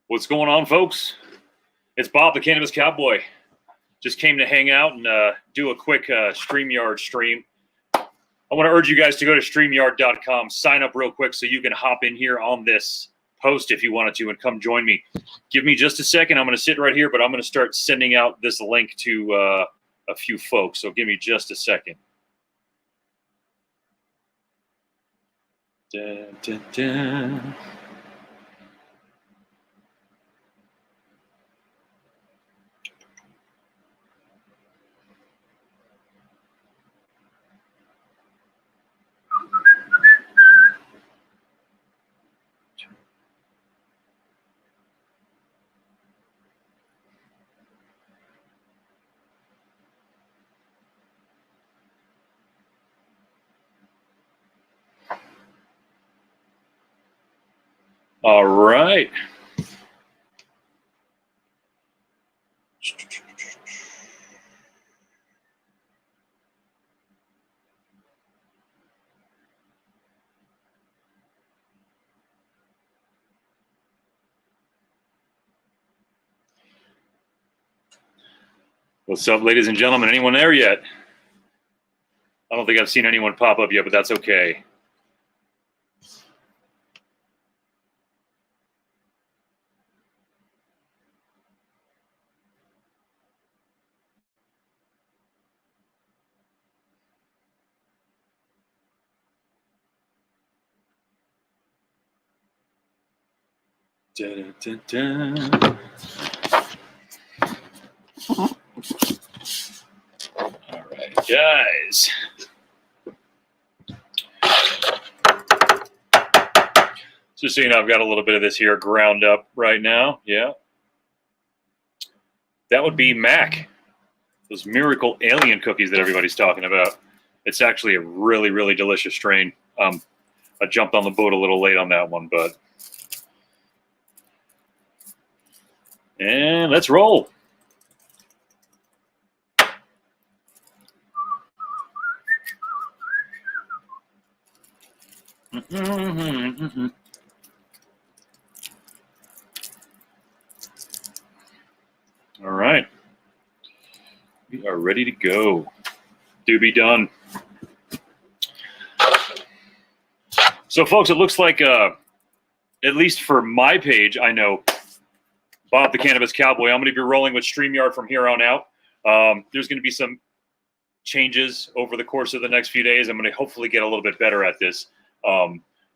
What's going on, folks? It's Bob, the Cannabis Cowboy. Just came to hang out and do a quick StreamYard stream. I want to urge you guys to go to StreamYard.com, sign up real quick so you can hop in here on this post if you wanted to and come join me. Give me just a second. I'm going to sit right here, but I'm going to start sending out this link to a few folks. So give me just a second. Dun, dun, dun. All right. What's up, ladies and gentlemen? Anyone there yet? I don't think I've seen anyone pop up yet, but that's okay. Dun, dun, dun. All right, guys. Just so you know, I've got a little bit of this here ground up right now. Yeah. That would be Mac. Those miracle alien cookies that everybody's talking about. It's actually a really, really delicious strain. I jumped on the boat a little late on that one, but. And let's roll. All right. We are ready to go. Do be done. So, folks, it looks like, at least for my page, I know Bob the Cannabis Cowboy, I'm going to be rolling with StreamYard from here on out. There's going to be some changes over the course of the next few days. I'm going to hopefully get a little bit better at this.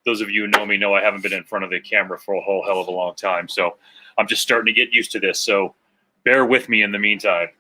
Those of you who know me know I haven't been in front of the camera for a whole hell of a long time. So I'm just starting to get used to this. So bear with me in the meantime.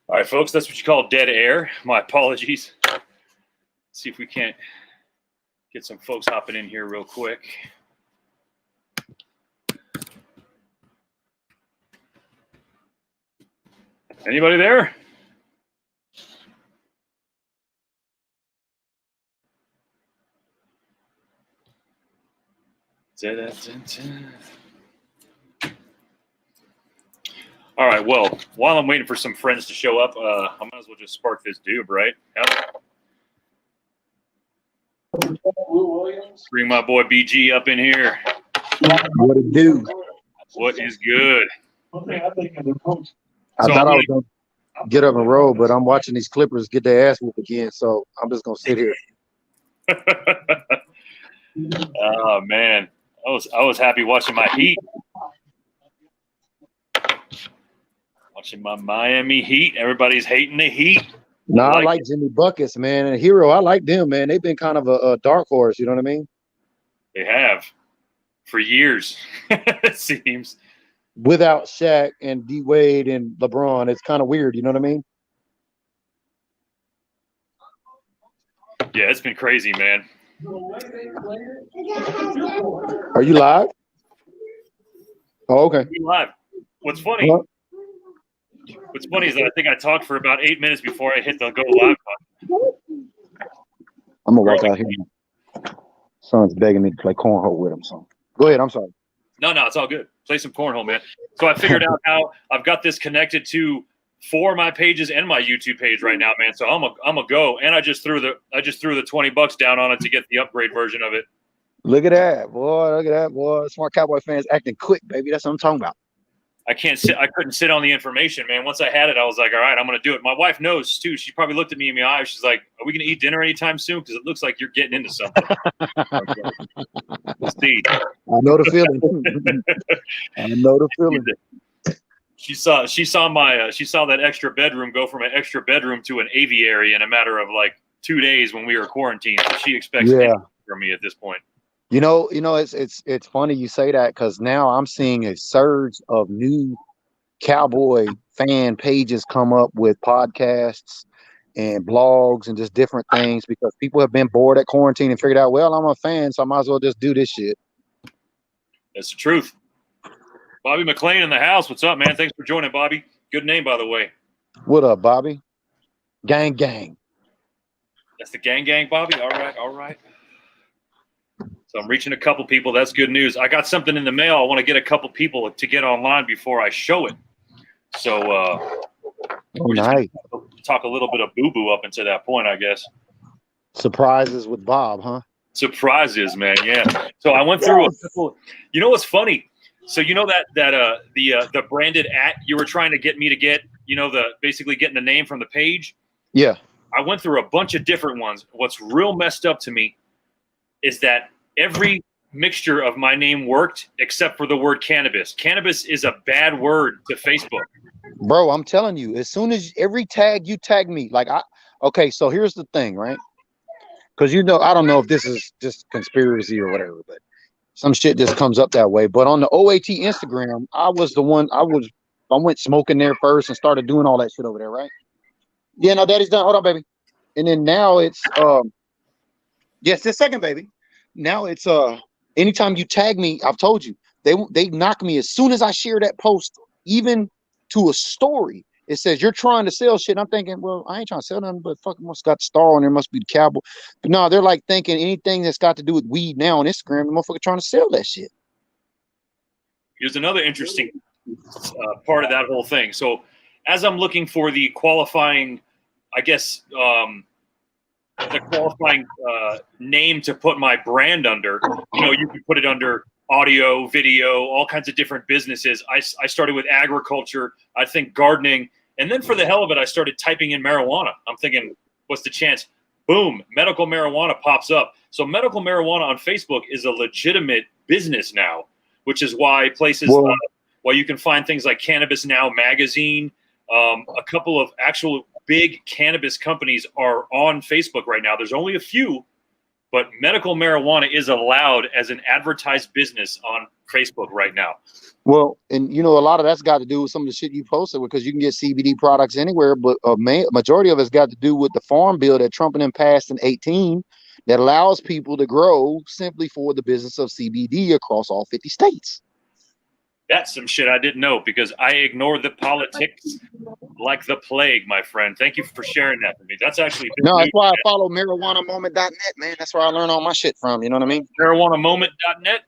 All right, folks, that's what you call dead air. My apologies. Let's see if we can't get some folks hopping in here real quick. Anybody there? All right, well, while I'm waiting for some friends to show up, I might as well just spark this doob, right? Yep. Bring my boy BG up in here. What it do? What is good? I thought I was going to get up and roll, but I'm watching these Clippers get their ass whooped again, so I'm just going to sit here. Oh, man. I was happy watching my Heat. Watching my Miami Heat. Everybody's hating the Heat. No, I like Jimmy Buckets, man, and Hero. I like them, man. They've been kind of a dark horse. You know what I mean? They have for years. It seems. Without Shaq and D Wade and LeBron, it's kind of weird. You know what I mean? Yeah, it's been crazy, man. Are you live? Oh, okay. We live. What's funny? Huh? What's funny is that I think I talked for about 8 minutes before I hit the go live button. I'm gonna walk out here. Son's begging me to play cornhole with him. So go ahead. I'm sorry. No, it's all good. Play some cornhole, man. So I figured out how I've got this connected to 4 of my pages and my YouTube page right now, man. So I'm a go, and I just threw the $20 down on it to get the upgrade version of it. Look at that, boy. Look at that, boy. Smart Cowboy fans acting quick, baby. That's what I'm talking about. I couldn't sit on the information, man. Once I had it, I was like, all right, I'm going to do it. My wife knows, too. She probably looked at me in the eye. She's like, are we going to eat dinner anytime soon? Because it looks like you're getting into something. Let's see. I know the feeling. I know the feeling. She saw that extra bedroom go from an extra bedroom to an aviary in a matter of like 2 days when we were quarantined. So she expects anything from me at this point. You know, it's funny you say that because now I'm seeing a surge of new Cowboy fan pages come up with podcasts and blogs and just different things because people have been bored at quarantine and figured out, well, I'm a fan, so I might as well just do this shit. That's the truth. Bobby McLean in the house. What's up, man? Thanks for joining, Bobby. Good name, by the way. What up, Bobby? Gang, gang. That's the gang, Bobby. All right. So I'm reaching a couple people. That's good news. I got something in the mail. I want to get a couple people to get online before I show it. So we're just nice. gonna talk a little bit of boo-boo up until that point, I guess. Surprises with Bob, huh? Surprises, man. Yeah. So I went through a couple. You know what's funny? So you know that the branded @ you were trying to get me to get, basically getting the name from the page. Yeah. I went through a bunch of different ones. What's real messed up to me is that every mixture of my name worked except for the word cannabis. Cannabis is a bad word to Facebook. Bro, I'm telling you, as soon as every tag you tag me, okay, so here's the thing, right? Because I don't know if this is just conspiracy or whatever, but some shit just comes up that way. But on the OAT Instagram, I went smoking there first and started doing all that shit over there, right? Yeah, no, daddy's done. Hold on, baby. And then now it's yes, this second, baby. Now it's anytime you tag me, I've told you, they knock me as soon as I share that post, even to a story. It says you're trying to sell shit. I'm thinking, well, I ain't trying to sell nothing, but fucking must got the star on there, must be the Cowboy. But no, they're like thinking anything that's got to do with weed now on Instagram, the motherfucker trying to sell that shit. Here's another interesting part of that whole thing. So as I'm looking for the qualifying, I guess, the qualifying name to put my brand under, you can put it under audio, video, all kinds of different businesses. I started with agriculture, I think gardening, and then for the hell of it, I started typing in marijuana. I'm thinking, what's the chance? Boom, medical marijuana pops up. So medical marijuana on Facebook is a legitimate business now, which is why places, why you can find things like Cannabis Now magazine, a couple of actual big cannabis companies are on Facebook right now. There's only a few, but medical marijuana is allowed as an advertised business on Facebook right now. Well, and a lot of that's got to do with some of the shit you posted because you can get CBD products anywhere, but a majority of it's got to do with the farm bill that Trump and them passed in 2018 that allows people to grow simply for the business of CBD across all 50 states. That's some shit I didn't know because I ignore the politics like the plague, my friend. Thank you for sharing that with me. That's actually that's why I follow marijuanamoment.net, man. That's where I learn all my shit from. You know what I mean? Marijuanamoment.net.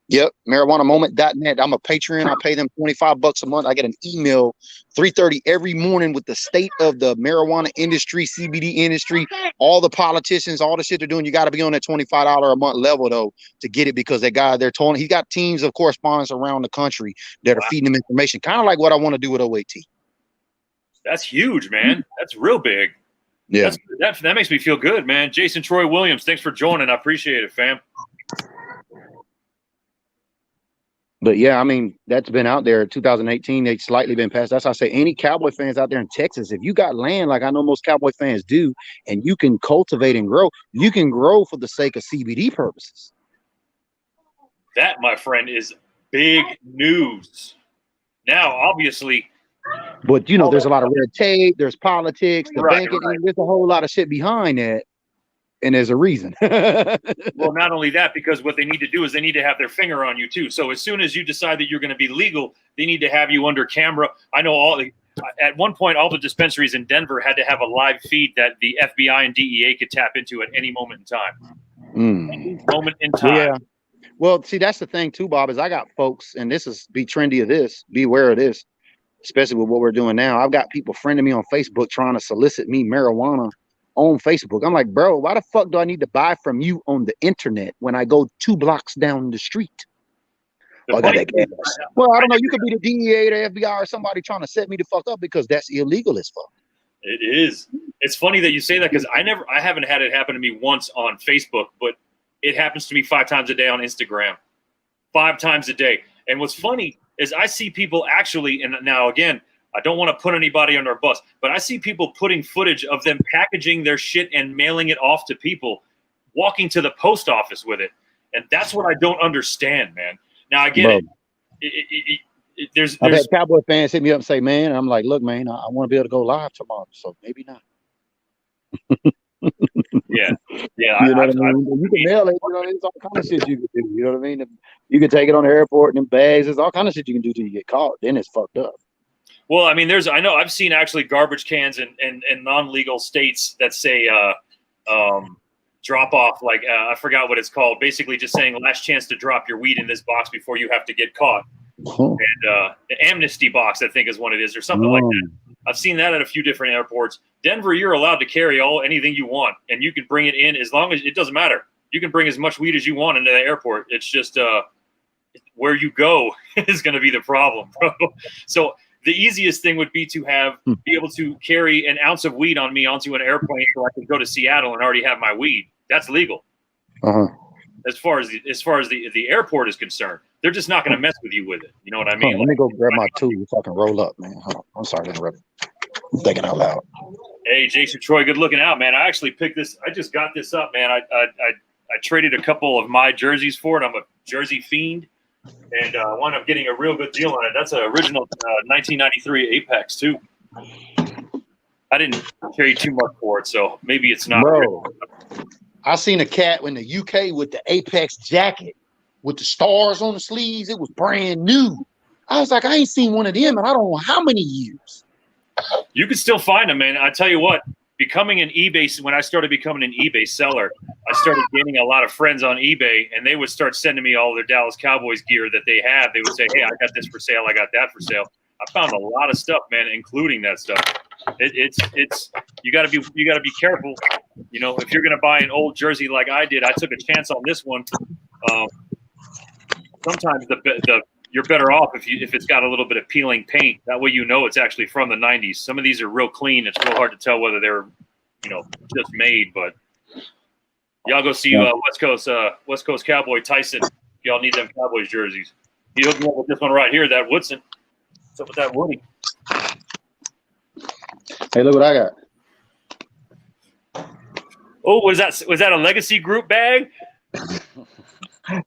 Yep, marijuanamoment.net. I'm a Patreon. I pay them $25 a month. I get an email 3:30 every morning with the state of the marijuana industry, CBD industry, all the politicians, all the shit they're doing. You got to be on that $25 a month level though to get it because that guy they're told he's got teams of correspondents around the country that are feeding him information, kind of like what I want to do with OAT. That's huge, man. That's real big. Yeah, that makes me feel good, man. Jason Troy Williams, thanks for joining. I appreciate it, fam. But yeah, I mean, that's been out there. 2018, they slightly been passed. That's why I say any Cowboy fans out there in Texas, if you got land like I know most Cowboy fans do, and you can cultivate and grow, you can grow for the sake of CBD purposes. That, my friend, is big news. Now, obviously, but you know, there's a lot of red tape, there's politics, the banking, right. there's a whole lot of shit behind that. And there's a reason. Well, not only that, because what they need to do is they need to have their finger on you too. So as soon as you decide that you're going to be legal, they need to have you under camera. I know at one point, all the dispensaries in Denver had to have a live feed that the FBI and DEA could tap into at any moment in time. Any moment in time. Yeah. Well, see, that's the thing too, Bob, is I got folks, and this is be trendy of this, beware of this, especially with what we're doing now. I've got people friending me on Facebook trying to solicit me marijuana on Facebook. I'm like, bro, why the fuck do I need to buy from you on the internet when I go 2 blocks down the street? Well, I don't know. You could be the DEA, the FBI, or somebody trying to set me the fuck up because that's illegal as fuck. It is. It's funny that you say that because I haven't had it happen to me once on Facebook, but it happens to me 5 times a day on Instagram. 5 times a day. And what's funny is I see people actually, and now again, I don't want to put anybody on their bus, but I see people putting footage of them packaging their shit and mailing it off to people, walking to the post office with it. And that's what I don't understand, man. Now, I get it. I've had Cowboy fans hit me up and say, man, I'm like, look, man, I want to be able to go live tomorrow, so maybe not. Yeah. You know what I mean? You can mail it. You know, there's all kind of shit you can do. You know what I mean? You can take it on the airport and in bags. There's all kind of shit you can do till you get caught. Then it's fucked up. Well, I mean, I know I've seen actually garbage cans in non-legal states that say drop off, like I forgot what it's called. Basically, just saying last chance to drop your weed in this box before you have to get caught. And the amnesty box, I think, is what it is, or something like that. I've seen that at a few different airports. Denver, you're allowed to carry anything you want, and you can bring it in as long as it doesn't matter. You can bring as much weed as you want into the airport. It's just where you go is going to be the problem, bro. So the easiest thing would be to be able to carry an ounce of weed on me onto an airplane so I can go to Seattle and already have my weed. That's legal. As far as the airport is concerned, they're just not going to mess with you with it. You know what I mean? Let me go grab my tool so I can roll up, man. Hold on. I'm sorry to interrupt. I'm thinking out loud. Hey, Jason Troy, good looking out, man. I actually picked this. I just got this up, man. I traded a couple of my jerseys for it. I'm a jersey fiend, and I wound up getting a real good deal on it. That's an original 1993 Apex too. I didn't trade too much for it, so maybe it's not. Bro, I seen a cat in the UK with the Apex jacket with the stars on the sleeves. It was brand new. I was like, I ain't seen one of them in I don't know how many years. You can still find them, man. I tell you what, when I started becoming an eBay seller, I started gaining a lot of friends on eBay, and they would start sending me all their Dallas Cowboys gear that they have. They would say, hey, I got this for sale. I got that for sale. I found a lot of stuff, man, including that stuff. It's you got to be careful. You know, if you're going to buy an old jersey like I did, I took a chance on this one. Sometimes you're better off if it's got a little bit of peeling paint. That way you know it's actually from the 90s. Some of these are real clean. It's real hard to tell whether they're, just made. But y'all go see West Coast Cowboy Tyson. Y'all need them Cowboys jerseys. He hooked me up with this one right here, that Woodson. What's up with that Woody? Hey, look what I got. Oh, was that a Legacy Group bag?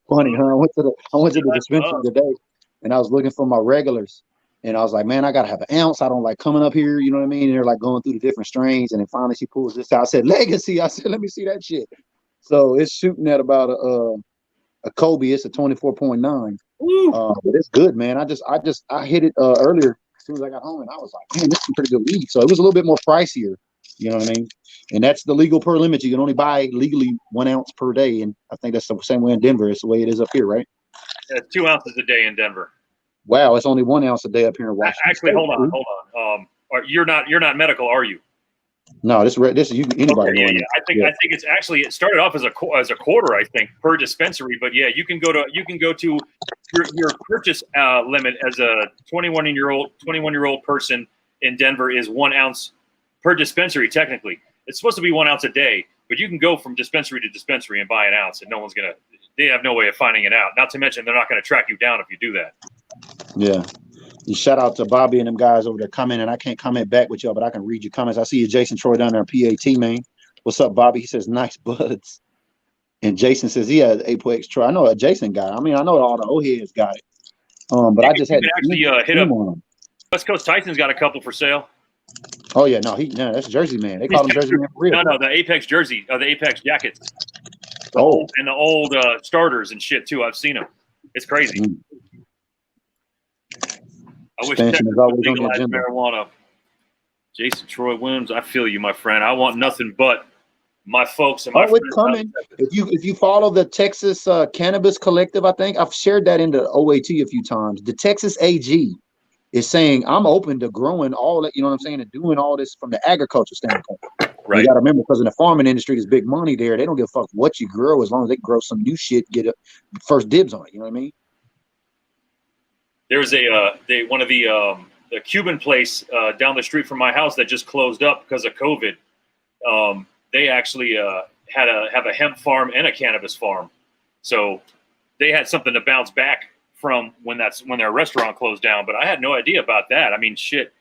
Funny, huh? I went to the dispensary today, and I was looking for my regulars, and I was like, man, I gotta have an ounce. I don't like coming up here, you know what I mean? And they're like going through the different strains, and then finally she pulls this out. I said, Legacy. I said, let me see that shit. So it's shooting at about a Kobe. It's a 24.9. But it's good, man. I hit it earlier as soon as I got home, and I was like, man, this is pretty good weed. So it was a little bit more pricier, you know what I mean? And that's the legal per limit. You can only buy legally 1 ounce per day, and I think that's the same way in Denver. It's the way it is up here, right? Yeah, 2 ounces a day in Denver. Wow, it's only 1 ounce a day up here in Washington. Actually, hold on. You're not medical, are you? No, this is you. Anybody? Okay, yeah. I think it's actually it started off as a quarter, I think, per dispensary. But yeah, you can go to your purchase limit as a 21-year-old person in Denver is 1 ounce per dispensary. Technically, it's supposed to be 1 ounce a day, but you can go from dispensary to dispensary and buy an ounce, and no one's gonna. they have no way of finding it out. Not to mention they're not going to track you down if you do that. Yeah. You shout out to Bobby and them guys over there commenting. I can't comment back with y'all, but I can read your comments. I see you, Jason Troy, down there, PAT, man. What's up, Bobby? He says, nice buds. And Jason says, yeah, Apex Troy. I know a Jason guy. I mean, I know all the old heads got it. But I just had to actually hit up West Coast Tyson's got a couple for sale. Oh yeah, no, that's Jersey man. They call him Jersey man for real. No, the Apex jersey, the Apex jackets. The old starters and shit too. I've seen them. It's crazy. I wish Texas would legalize marijuana. Jason Troy Williams, I feel you, my friend. I want nothing but my folks and my friends. It's coming. If you follow the Texas Cannabis Collective, I think I've shared that into OAT a few times. The Texas AG is saying I'm open to growing all that, you know what I'm saying, and doing all this from the agriculture standpoint. Right. You got to remember, because in the farming industry, there's big money there. They don't give a fuck what you grow as long as they grow some new shit, get a first dibs on it. You know what I mean? There's one of the Cuban place down the street from my house that just closed up because of COVID. They actually have a hemp farm and a cannabis farm, so they had something to bounce back from when their restaurant closed down. But I had no idea about that. I mean, shit.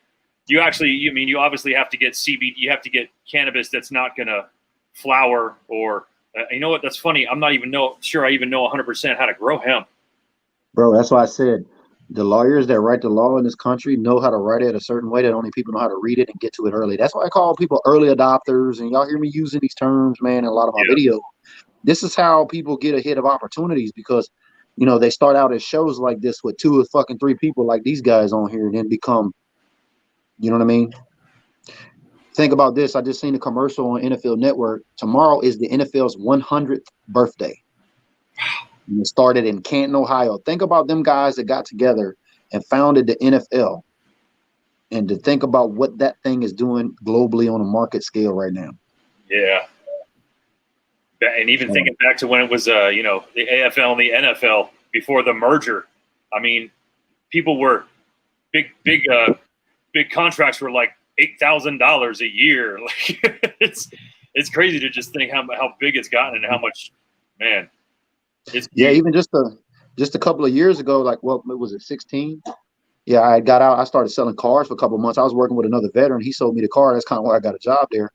You obviously have to get CBD. You have to get cannabis that's not gonna flower or you know what? That's funny. I'm not even sure I even know 100% how to grow hemp. Bro, that's why I said the lawyers that write the law in this country know how to write it a certain way that only people know how to read it and get to it early. That's why I call people early adopters. And y'all hear me using these terms, man, in a lot of my videos. This is how people get ahead of opportunities, because they start out as shows like this with 2 or fucking 3 people like these guys on here, and then become, you know what I mean? Think about this. I just seen a commercial on NFL Network. Tomorrow is the NFL's 100th birthday. And it started in Canton, Ohio. Think about them guys that got together and founded the NFL, and to think about what that thing is doing globally on a market scale right now. Yeah. And even thinking back to when it was, the AFL and the NFL before the merger. I mean, people were big contracts were like $8,000 a year. Like it's crazy to just think how big it's gotten and how much, man. Even just a couple of years ago, like, what was it, 16? Yeah, I got out. I started selling cars for a couple of months. I was working with another veteran. He sold me the car. That's kind of why I got a job there.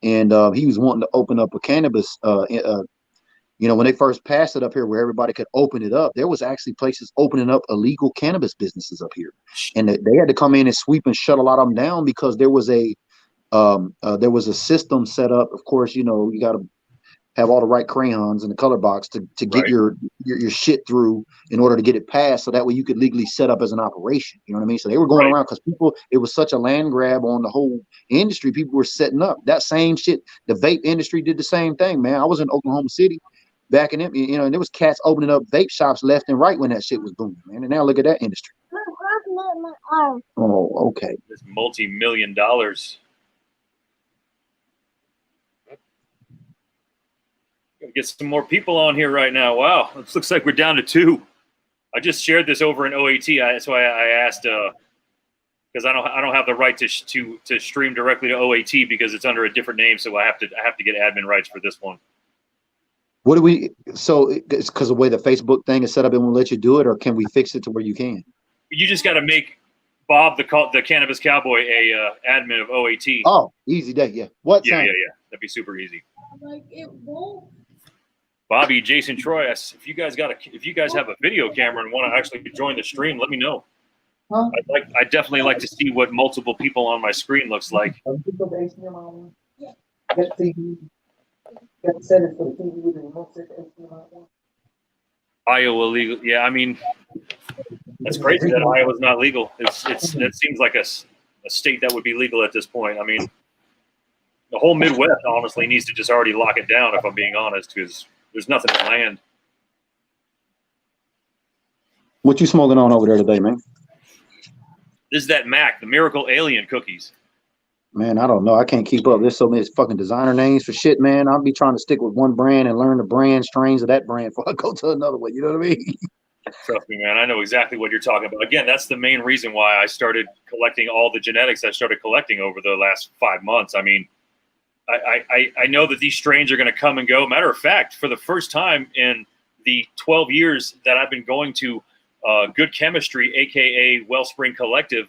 And he was wanting to open up a cannabis. When they first passed it up here, where everybody could open it up, there was actually places opening up illegal cannabis businesses up here, and they had to come in and sweep and shut a lot of them down, because there was a system set up. Of course, you got to have all the right crayons in the color box to get your shit through in order to get it passed, so that way you could legally set up as an operation. You know what I mean? So they were going around, because it was such a land grab on the whole industry. People were setting up that same shit. The vape industry did the same thing, man. I was in Oklahoma City back in it, and there was cats opening up vape shops left and right when that shit was booming, man. And now look at that industry. Oh, okay. It's multi-million dollars. Gotta get some more people on here right now. Wow, it looks like we're down to 2. I just shared this over in OAT. That's why I asked, because I don't have the right to stream directly to OAT because it's under a different name. So I have to get admin rights for this one. What do we? So it's because of the way the Facebook thing is set up, it won't let you do it, or can we fix it to where you can? You just got to make Bob the Cannabis Cowboy a admin of OAT. Oh, easy day. Yeah. What? Yeah. That'd be super easy. Like it won't. Bobby, Jason, Troy, if you guys have a video camera and want to actually join the stream, let me know. Huh? I'd definitely like to see what multiple people on my screen looks like. Iowa legal? Yeah, I mean, that's crazy that Iowa's not legal. It seems like a state that would be legal at this point. I mean, the whole Midwest honestly needs to just already lock it down, if I'm being honest, because there's nothing to land. What you smoking on over there today, man? This is that Mac, the Miracle Alien cookies. Man, I don't know. I can't keep up. There's so many fucking designer names for shit, man. I'll be trying to stick with one brand and learn the brand strains of that brand before I go to another one. You know what I mean? Trust me, man. I know exactly what you're talking about. Again, that's the main reason why I started collecting all the genetics I started collecting over the last 5 months. I mean, I know that these strains are going to come and go. Matter of fact, for the first time in the 12 years that I've been going to Good Chemistry, aka Wellspring Collective,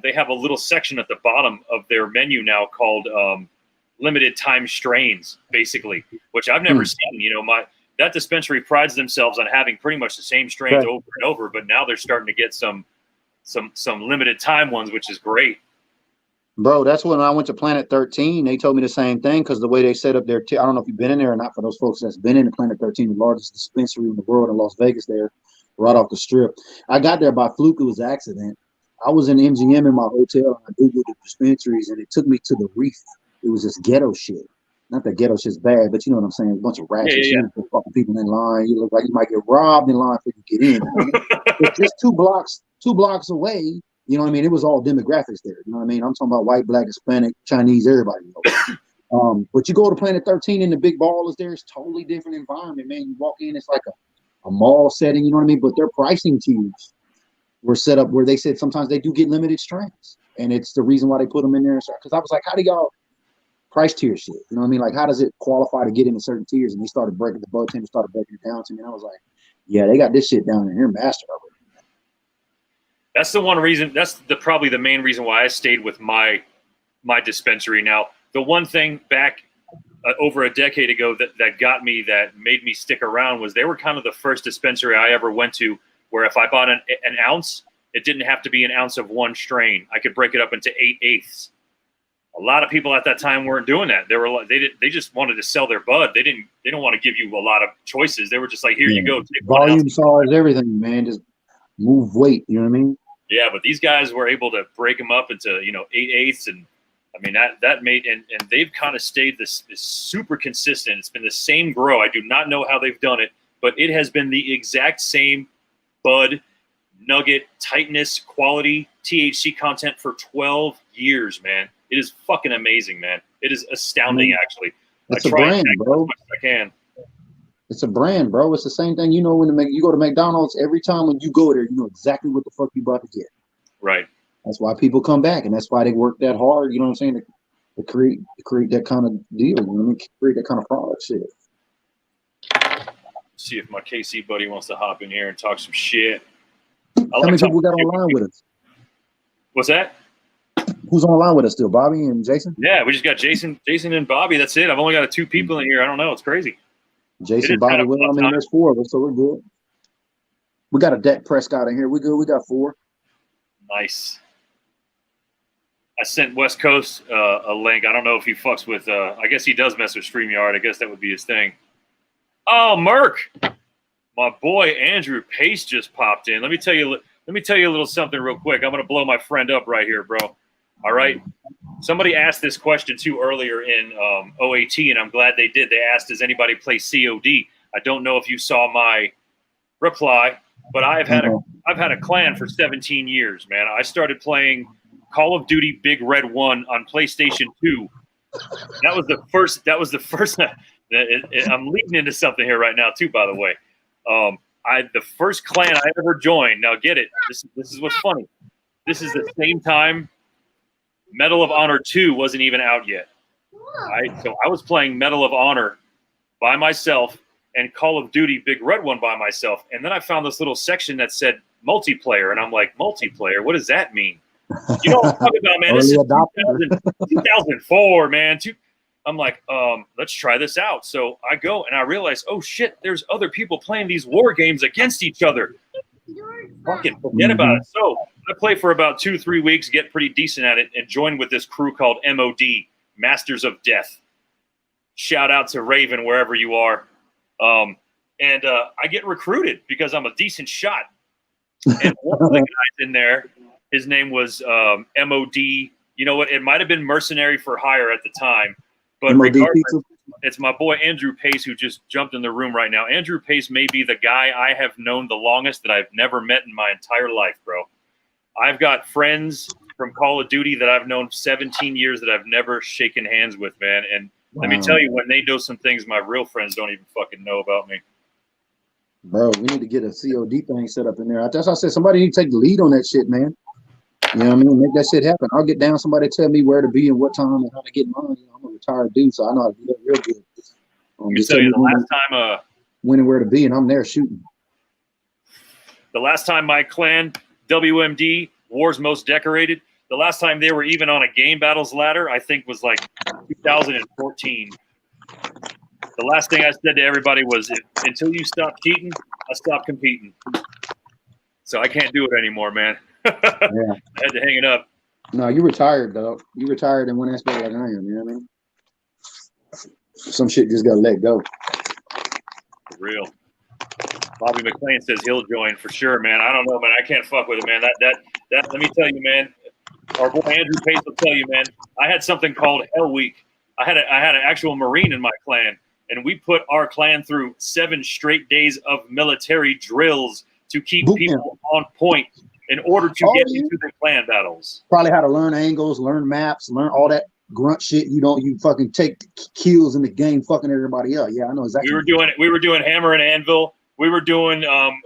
they have a little section at the bottom of their menu now called limited time strains, basically, which I've never seen. You know, that dispensary prides themselves on having pretty much the same strains over and over, but now they're starting to get some limited time ones, which is great. Bro, that's when I went to Planet 13. They told me the same thing because the way they set up their I don't know if you've been in there or not. For those folks that's been in the Planet 13, the largest dispensary in the world in Las Vegas, there, right off the strip. I got there by fluke. It was an accident. I was in MGM in my hotel, and I Googled the dispensaries, and it took me to the Reef. It was just ghetto shit. Not that ghetto shit's bad, but you know what I'm saying? A bunch of ratchet shit, fucking people in line. You look like you might get robbed in line before you get in. You know? It's just two blocks away. You know what I mean? It was all demographics there. You know what I mean? I'm talking about white, black, Hispanic, Chinese, everybody. But you go to Planet 13 and the big ball is there. It's totally different environment, man. You walk in, it's like a mall setting. You know what I mean? But their pricing tiers were set up where they said sometimes they do get limited strains, and it's the reason why they put them in there. Because I was like, how do y'all price tier shit? You know what I mean? Like, how does it qualify to get into certain tiers? And they started breaking the bartender started breaking it down to me, and I was like, yeah, they got this shit down in here, master of it. That's the one reason. That's probably the main reason why I stayed with my dispensary. Now, the one thing back over a decade ago that got me, that made me stick around, was they were kind of the first dispensary I ever went to where if I bought an ounce, it didn't have to be an ounce of one strain. I could break it up into 8/8. A lot of people at that time weren't doing that. They just wanted to sell their bud. They don't want to give you a lot of choices. They were just like, here you go. Take volume size, everything, man. Just move weight. You know what I mean? Yeah, but these guys were able to break them up into 8/8, and I mean that made and they've kind of stayed this super consistent. It's been the same grow. I do not know how they've done it, but it has been the exact same bud, nugget, tightness, quality, THC content for 12 years, man. It is fucking amazing, man. It is astounding, actually. It's a brand, bro. As much as I can. It's a brand, bro. It's the same thing. You know, when you go to McDonald's, every time when you go there, you know exactly what the fuck you about to get. Right. That's why people come back, and that's why they work that hard. You know what I'm saying? To create that kind of deal. You know what I mean? Create that kind of product shit. See if my KC buddy wants to hop in here and talk some shit. How many people we got online with us? What's that? Who's online with us still? Bobby and Jason? Yeah, we just got Jason and Bobby. That's it. I've only got 2 people in here. I don't know. It's crazy. Jason, Bobby, well, I mean, there's 4 of us, so we're good. We got a Dak Prescott in here. We're good. We got 4. Nice. I sent West Coast a link. I don't know if he fucks with. I guess he does mess with StreamYard. I guess that would be his thing. Oh, Merc, my boy Andrew Pace just popped in. Let me tell you a little something real quick. I'm gonna blow my friend up right here, bro. All right. Somebody asked this question too earlier in OAT, and I'm glad they did. They asked, does anybody play COD? I don't know if you saw my reply, but I've had a clan for 17 years, man. I started playing Call of Duty Big Red 1 on PlayStation 2. That was the first. I'm leading into something here right now too, by the way. The first clan I ever joined. Now get it. This is what's funny. This is the same time Medal of Honor 2 wasn't even out yet. So I was playing Medal of Honor by myself and Call of Duty Big Red 1 by myself. And then I found this little section that said multiplayer. And I'm like, multiplayer? What does that mean? You know what I'm talking about, man? This is 2004, man. I'm like, let's try this out. So I go and I realize, oh shit, there's other people playing these war games against each other. Fucking forget about it. So I play for about 2-3 weeks, get pretty decent at it, and join with this crew called MOD, Masters of Death. Shout out to Raven, wherever you are. And I get recruited because I'm a decent shot. And one of the guys in there, his name was MOD. You know what? It might have been Mercenary for Hire at the time. But regardless, it's my boy Andrew Pace who just jumped in the room right now. Andrew Pace may be the guy I have known the longest that I've never met in my entire life, bro. I've got friends from Call of Duty that I've known 17 years that I've never shaken hands with, man. And let me tell you, when they know some things my real friends don't even fucking know about me. Bro, we need to get a COD thing set up in there. That's why I said somebody need to take the lead on that shit, man. You know what I mean? Make that shit happen. I'll get down. Somebody tell me where to be and what time and how to get mine. You know, I'm a retired dude, so I know how to do that real good. Let me tell you, the when and where to be, and I'm there shooting. The last time my clan, WMD, War's Most Decorated, the last time they were even on a game battles ladder, I think was like 2014. The last thing I said to everybody was, until you stop cheating, I stop competing. So I can't do it anymore, man. Yeah. I had to hang it up. No, you retired, though. You retired in one aspect like I am, you know what I mean? Some shit just got to let go. For real. Bobby McLean says he'll join for sure, man. I don't know, man. I can't fuck with it, man. That. Let me tell you, man. Our boy Andrew Pace will tell you, man. I had something called Hell Week. I had an actual Marine in my clan, and we put our clan through 7 straight days of military drills to keep people on point in order to get into the clan battles. Probably how to learn angles, learn maps, learn all that grunt shit. You fucking take kills in the game, fucking everybody up. Yeah, I know exactly. We were doing hammer and anvil. We were doing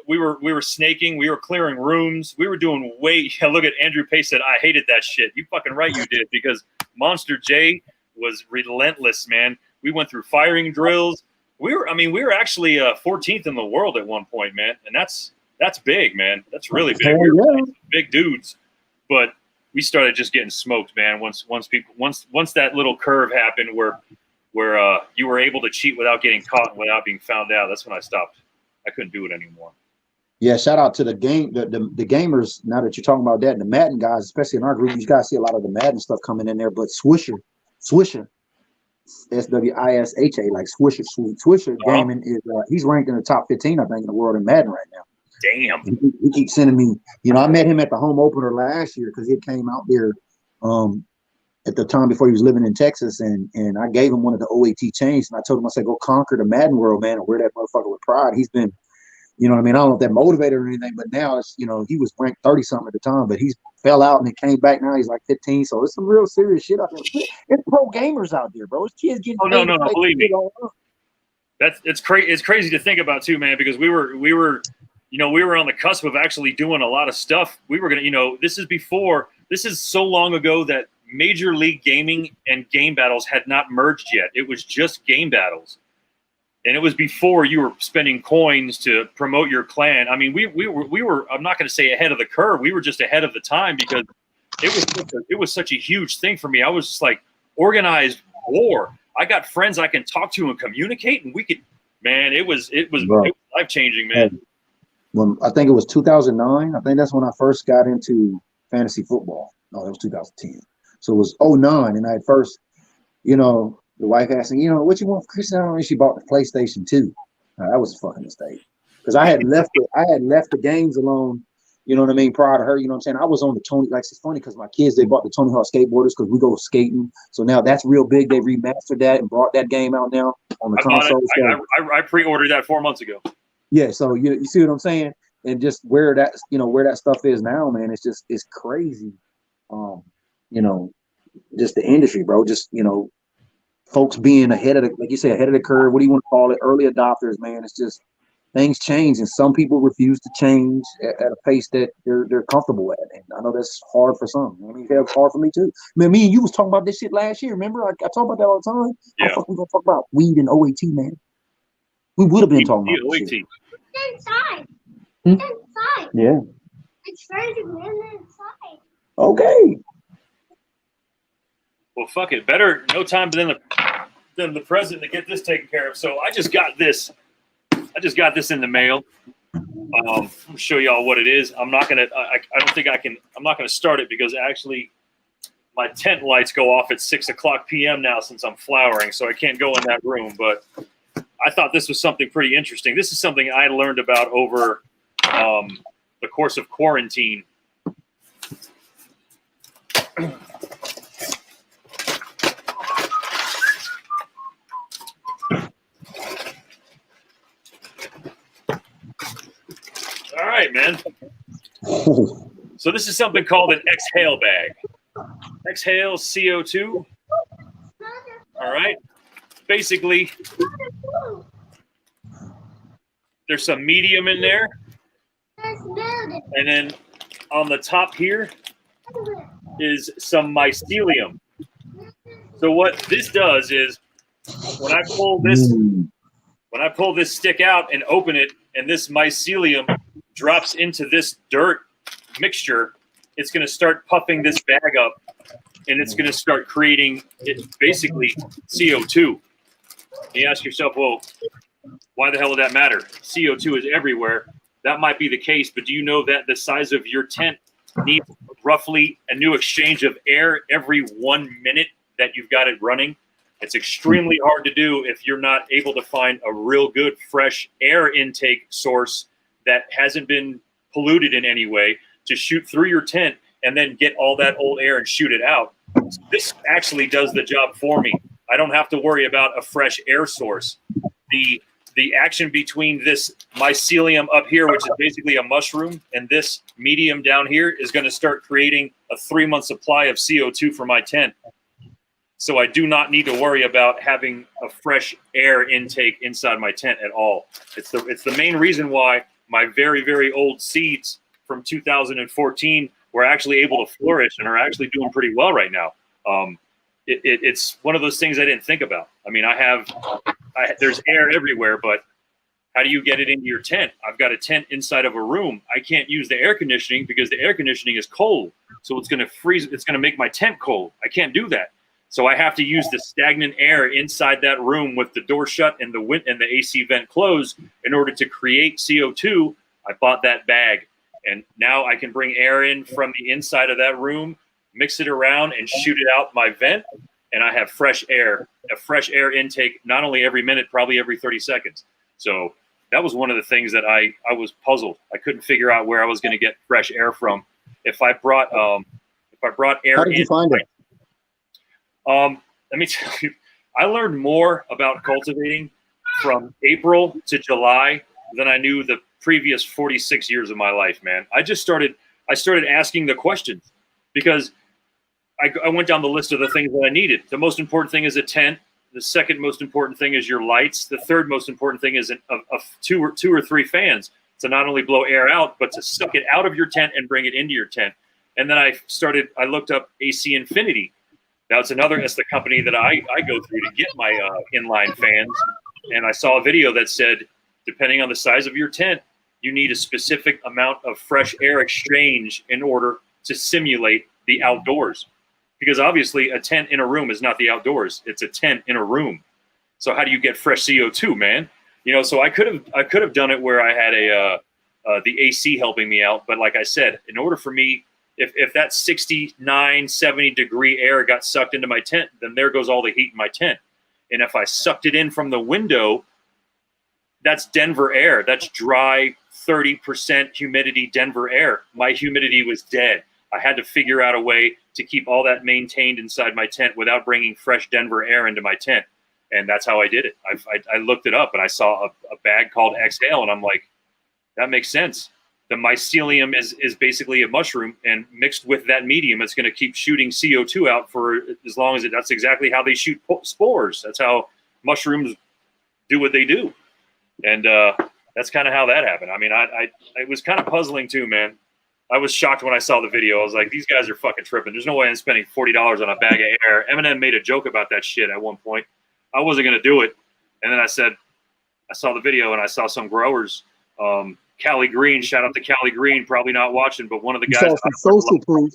we were snaking. We were clearing rooms. We were doing look at Andrew Pace said I hated that shit. You fucking right you did, because Monster J was relentless, man. We went through firing drills. We were actually 14th in the world at one point, man, and that's big, man. That's really big. We were big dudes, but we started just getting smoked, man. Once that little curve happened where you were able to cheat without getting caught and without being found out, that's when I stopped. I couldn't do it anymore. Yeah, shout out to the gamers. Now that you're talking about that, the Madden guys, especially in our group, you guys see a lot of the Madden stuff coming in there. But Swisher, SWISHA, like Swisher gaming is he's ranked in the top 15, I think, in the world in Madden right now. Damn. He keeps sending me. I met him at the home opener last year because he came out there at the time before he was living in Texas, and I gave him one of the OAT chains, and I told him, I said, go conquer the Madden world, man, and wear that motherfucker with pride. He's been, you know what I mean? I don't know if that motivated or anything, but now it's, he was ranked 30-something at the time, but he's fell out and he came back now. He's like 15, so it's some real serious shit out there. It's pro gamers out there, bro. It's kids getting no, believe me. It's crazy to think about too, man, because we were on the cusp of actually doing a lot of stuff. We were gonna, this is so long ago that Major League Gaming and game battles had not merged yet. It was just game battles, and it was before you were spending coins to promote your clan. I mean, we were. I'm not going to say ahead of the curve. We were just ahead of the time because it was such a huge thing for me. I was just like organized war. I got friends I can talk to and communicate, and we could. Man, it was life changing, man. When I think it was 2009. I think that's when I first got into fantasy football. No, it was 2010. So it was 2009, and I first, the wife asked me, what you want for Christmas? And she bought the PlayStation 2. That was a fucking mistake because I had left the games alone. You know what I mean? Prior to her, you know what I'm saying? I was on the Tony. Like, it's funny because my kids, they bought the Tony Hawk skateboarders because we go skating. So now that's real big. They remastered that and brought that game out now on the console. I pre-ordered that 4 months ago. Yeah, so you see what I'm saying? And just where that stuff is now, man, it's crazy. Just the industry, bro. Just, folks being ahead of the curve. What do you want to call it? Early adopters, man. It's just things change, and some people refuse to change at a pace that they're comfortable at. And I know that's hard for some. I mean, it's hard for me too. Man, me and you was talking about this shit last year. Remember? I talk about that all the time. Yeah. How the fuck we gonna talk about weed and OAT, man? We would have been talking about OAT. Shit. It's inside. Hmm? It's inside. Yeah. It's further inside. Okay. Well, fuck it. Better no time than the present to get this taken care of. So I just got this. In the mail. I'll show y'all what it is. I'm not gonna. I don't think I can. I'm not gonna start it because actually, my tent lights go off at 6:00 p.m. now since I'm flowering, so I can't go in that room. But I thought this was something pretty interesting. This is something I learned about over the course of quarantine. All right, man. So this is something called an exhale bag. Exhale CO2. All right. Basically, there's some medium in there. And then on the top here is some mycelium. So what this does is when I pull this when I pull this stick out and open it, and this mycelium drops into this dirt mixture, it's going to start puffing this bag up, and it's going to start creating basically CO2. You ask yourself, well, why the hell would that matter? CO2 is everywhere. That might be the case, but do you know that the size of your tent needs roughly a new exchange of air every 1 minute that you've got it running? It's extremely hard to do if you're not able to find a real good fresh air intake source that hasn't been polluted in any way to shoot through your tent and then get all that old air and shoot it out. So this actually does the job for me. I don't have to worry about a fresh air source. The action between this mycelium up here, which is basically a mushroom, and this medium down here is going to start creating a 3-month supply of CO2 for my tent. So I do not need to worry about having a fresh air intake inside my tent at all. It's the main reason why my very, very old seeds from 2014 were actually able to flourish and are actually doing pretty well right now. It's one of those things I didn't think about. I mean, there's air everywhere, but how do you get it into your tent? I've got a tent inside of a room. I can't use the air conditioning because the air conditioning is cold. So it's going to freeze. It's going to make my tent cold. I can't do that. So I have to use the stagnant air inside that room with the door shut and the AC vent closed in order to create CO2. I bought that bag, and now I can bring air in from the inside of that room, mix it around, and shoot it out my vent, and I have fresh air, a fresh air intake, not only every minute, probably every 30 seconds. So that was one of the things that I was puzzled. I couldn't figure out where I was going to get fresh air from. If I brought air, how did you find it? Let me tell you, I learned more about cultivating from April to July than I knew the previous 46 years of my life, man. I started asking the questions because I went down the list of the things that I needed. The most important thing is a tent. The second most important thing is your lights. The third most important thing is two or three fans to not only blow air out, but to suck it out of your tent and bring it into your tent. And then I looked up AC Infinity. That's the company that I go through to get my inline fans. And I saw a video that said, depending on the size of your tent, you need a specific amount of fresh air exchange in order to simulate the outdoors. Because obviously a tent in a room is not the outdoors. It's a tent in a room. So how do you get fresh CO2, man? So I could have done it where I had the AC helping me out. But like I said, in order for me, if that 69, 70 degree air got sucked into my tent, then there goes all the heat in my tent. And if I sucked it in from the window, that's Denver air. That's dry, 30% humidity Denver air. My humidity was dead. I had to figure out a way to keep all that maintained inside my tent without bringing fresh Denver air into my tent. And that's how I did it. I looked it up and I saw a bag called Exhale, and I'm like, that makes sense. The mycelium is basically a mushroom, and mixed with that medium, it's going to keep shooting CO2 out for as long as that's exactly how they shoot spores. That's how mushrooms do what they do. And that's kind of how that happened. I mean, it was kind of puzzling too, man. I was shocked when I saw the video. I was like, these guys are fucking tripping. There's no way I'm spending $40 on a bag of air. Eminem made a joke about that shit at one point. I wasn't going to do it. And then I saw the video and I saw some growers, Cali Green, shout out to Cali Green, probably not watching, but one of the guys. You saw some social proof.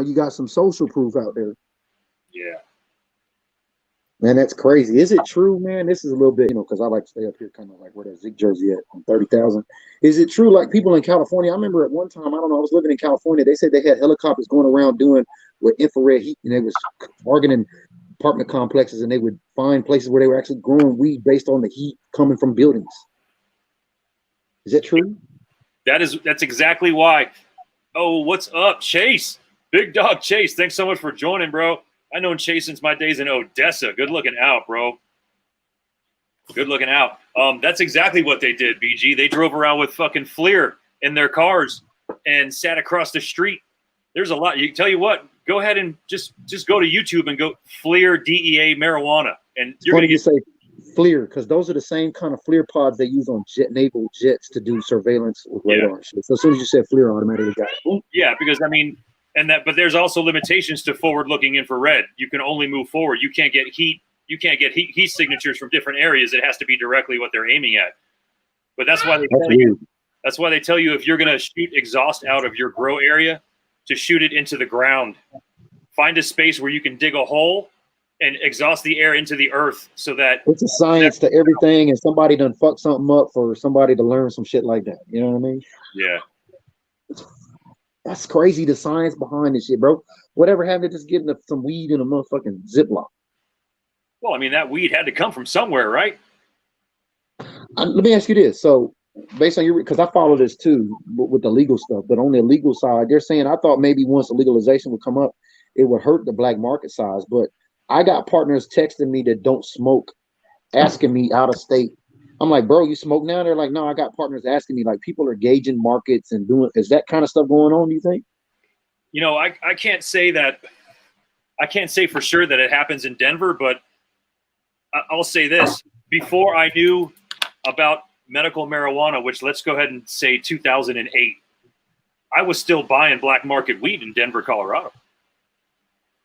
You got some social proof out there. Yeah. Man, that's crazy. Is it true, man? This is a little bit, because I like to stay up here kind of like where that Zeke jersey at on 30,000. Is it true, like people in California? I remember at one time, I don't know, I was living in California. They said they had helicopters going around doing with infrared heat, and they was targeting apartment complexes, and they would find places where they were actually growing weed based on the heat coming from buildings. Is that true? That's exactly why. Oh, what's up, Chase? Big dog Chase. Thanks so much for joining, bro. I known Chase since my days in Odessa. Good looking out, bro. Good looking out. That's exactly what they did, BG. They drove around with fucking FLIR in their cars and sat across the street. There's a lot. You tell you what, go ahead and just go to YouTube and go FLIR DEA marijuana, and you're gonna get. Say FLIR, because those are the same kind of FLIR pods they use on naval jets to do surveillance with radar. Yeah. So as soon as you said FLIR, automatically got it. Yeah, because I mean. But there's also limitations to forward-looking infrared. You can only move forward. You can't get heat You can't get heat signatures from different areas. It has to be directly what they're aiming at. But that's why they tell you. That's why they tell you if you're going to shoot exhaust out of your grow area, to shoot it into the ground. Find a space where you can dig a hole and exhaust the air into the earth, so that it's a science to everything, and somebody done fuck something up for somebody to learn some shit like that. You know what I mean? Yeah. That's crazy, the science behind this shit, bro. Whatever happened to just getting some weed in a motherfucking Ziploc? Well, I mean, that weed had to come from somewhere, right? Let me ask you this. So, based on your, because I follow this too with the legal stuff, but on the illegal side, they're saying, I thought maybe once the legalization would come up, it would hurt the black market size. But I got partners texting me that don't smoke, asking me out of state. I'm like, bro, you smoke now? They're like, no, I got partners asking me, like, people are gauging markets and doing, is that kind of stuff going on, do you think? You know, I can't say that. I can't say for sure that it happens in Denver, but I'll say this. Before I knew about medical marijuana, which let's go ahead and say 2008, I was still buying black market weed in Denver, Colorado.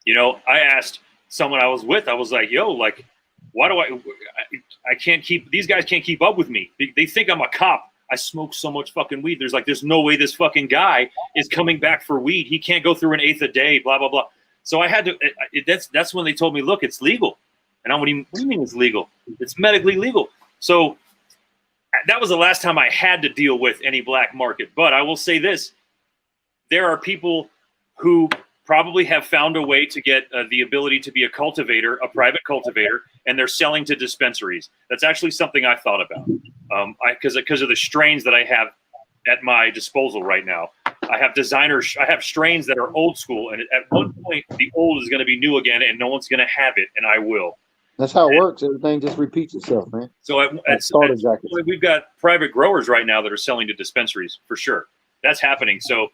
You know, I asked someone I was with, I was like, yo, like, why do I can't keep, these guys can't keep up with me. They think I'm a cop. I smoke so much fucking weed. There's no way this fucking guy is coming back for weed. He can't go through an eighth a day, blah, blah, blah. So I had to, that's when they told me, look, it's legal. And I'm, what do you mean it's legal? It's medically legal. So that was the last time I had to deal with any black market. But I will say this, there are people who probably have found a way to get the ability to be a cultivator, a private cultivator, and they're selling to dispensaries. That's actually something I thought about because of the strains that I have at my disposal right now. I have strains that are old school, and at one point, the old is going to be new again, and no one's going to have it, and I will. That's how it works. Everything just repeats itself, man. So we've got private growers right now that are selling to dispensaries, for sure. That's happening. So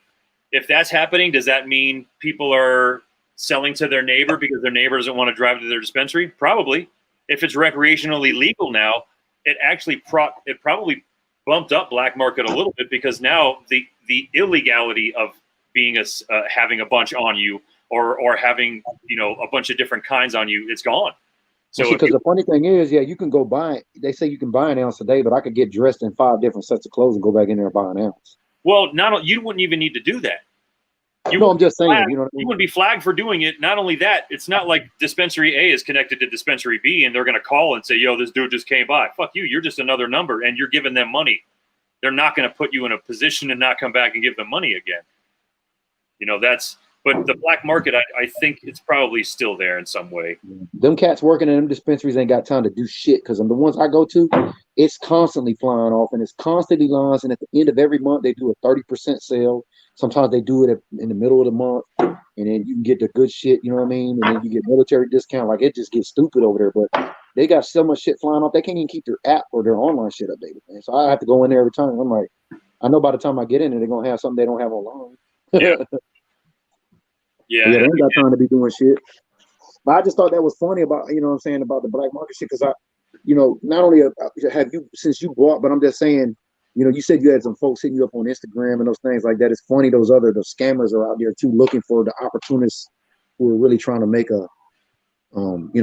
if that's happening, does that mean people are selling to their neighbor because their neighbor doesn't want to drive to their dispensary? Probably. If it's recreationally legal now, it actually probably bumped up black market a little bit, because now the illegality of being having a bunch on you or having, you know, a bunch of different kinds on you, it's gone. So because the funny thing is, yeah, you can go buy. They say you can buy an ounce a day, but I could get dressed in 5 different sets of clothes and go back in there and buy an ounce. Well, you wouldn't even need to do that. I'm just saying, you know what I mean? You wouldn't be flagged for doing it. Not only that, it's not like dispensary A is connected to dispensary B and they're going to call and say, yo, this dude just came by. Fuck you. You're just another number and you're giving them money. They're not going to put you in a position and not come back and give them money again. You know, but the black market, I think it's probably still there in some way. Them cats working in them dispensaries ain't got time to do shit, because the ones I go to, it's constantly flying off and it's constantly lines. And at the end of every month, they do a 30% sale. Sometimes they do it in the middle of the month, and then you can get the good shit, you know what I mean? And then you get military discount. Like, it just gets stupid over there. But they got so much shit flying off, they can't even keep their app or their online shit updated, man. So I have to go in there every time. I'm like, I know by the time I get in there, they're going to have something they don't have online. Yeah. Yeah, they ain't got time to be doing shit. But I just thought that was funny about, you know what I'm saying, about the black market shit, because not only have you, since you bought, but I'm just saying, you know, you said you had some folks hitting you up on Instagram and those things like that. It's funny, those scammers are out there too, looking for the opportunists who are really trying to make a,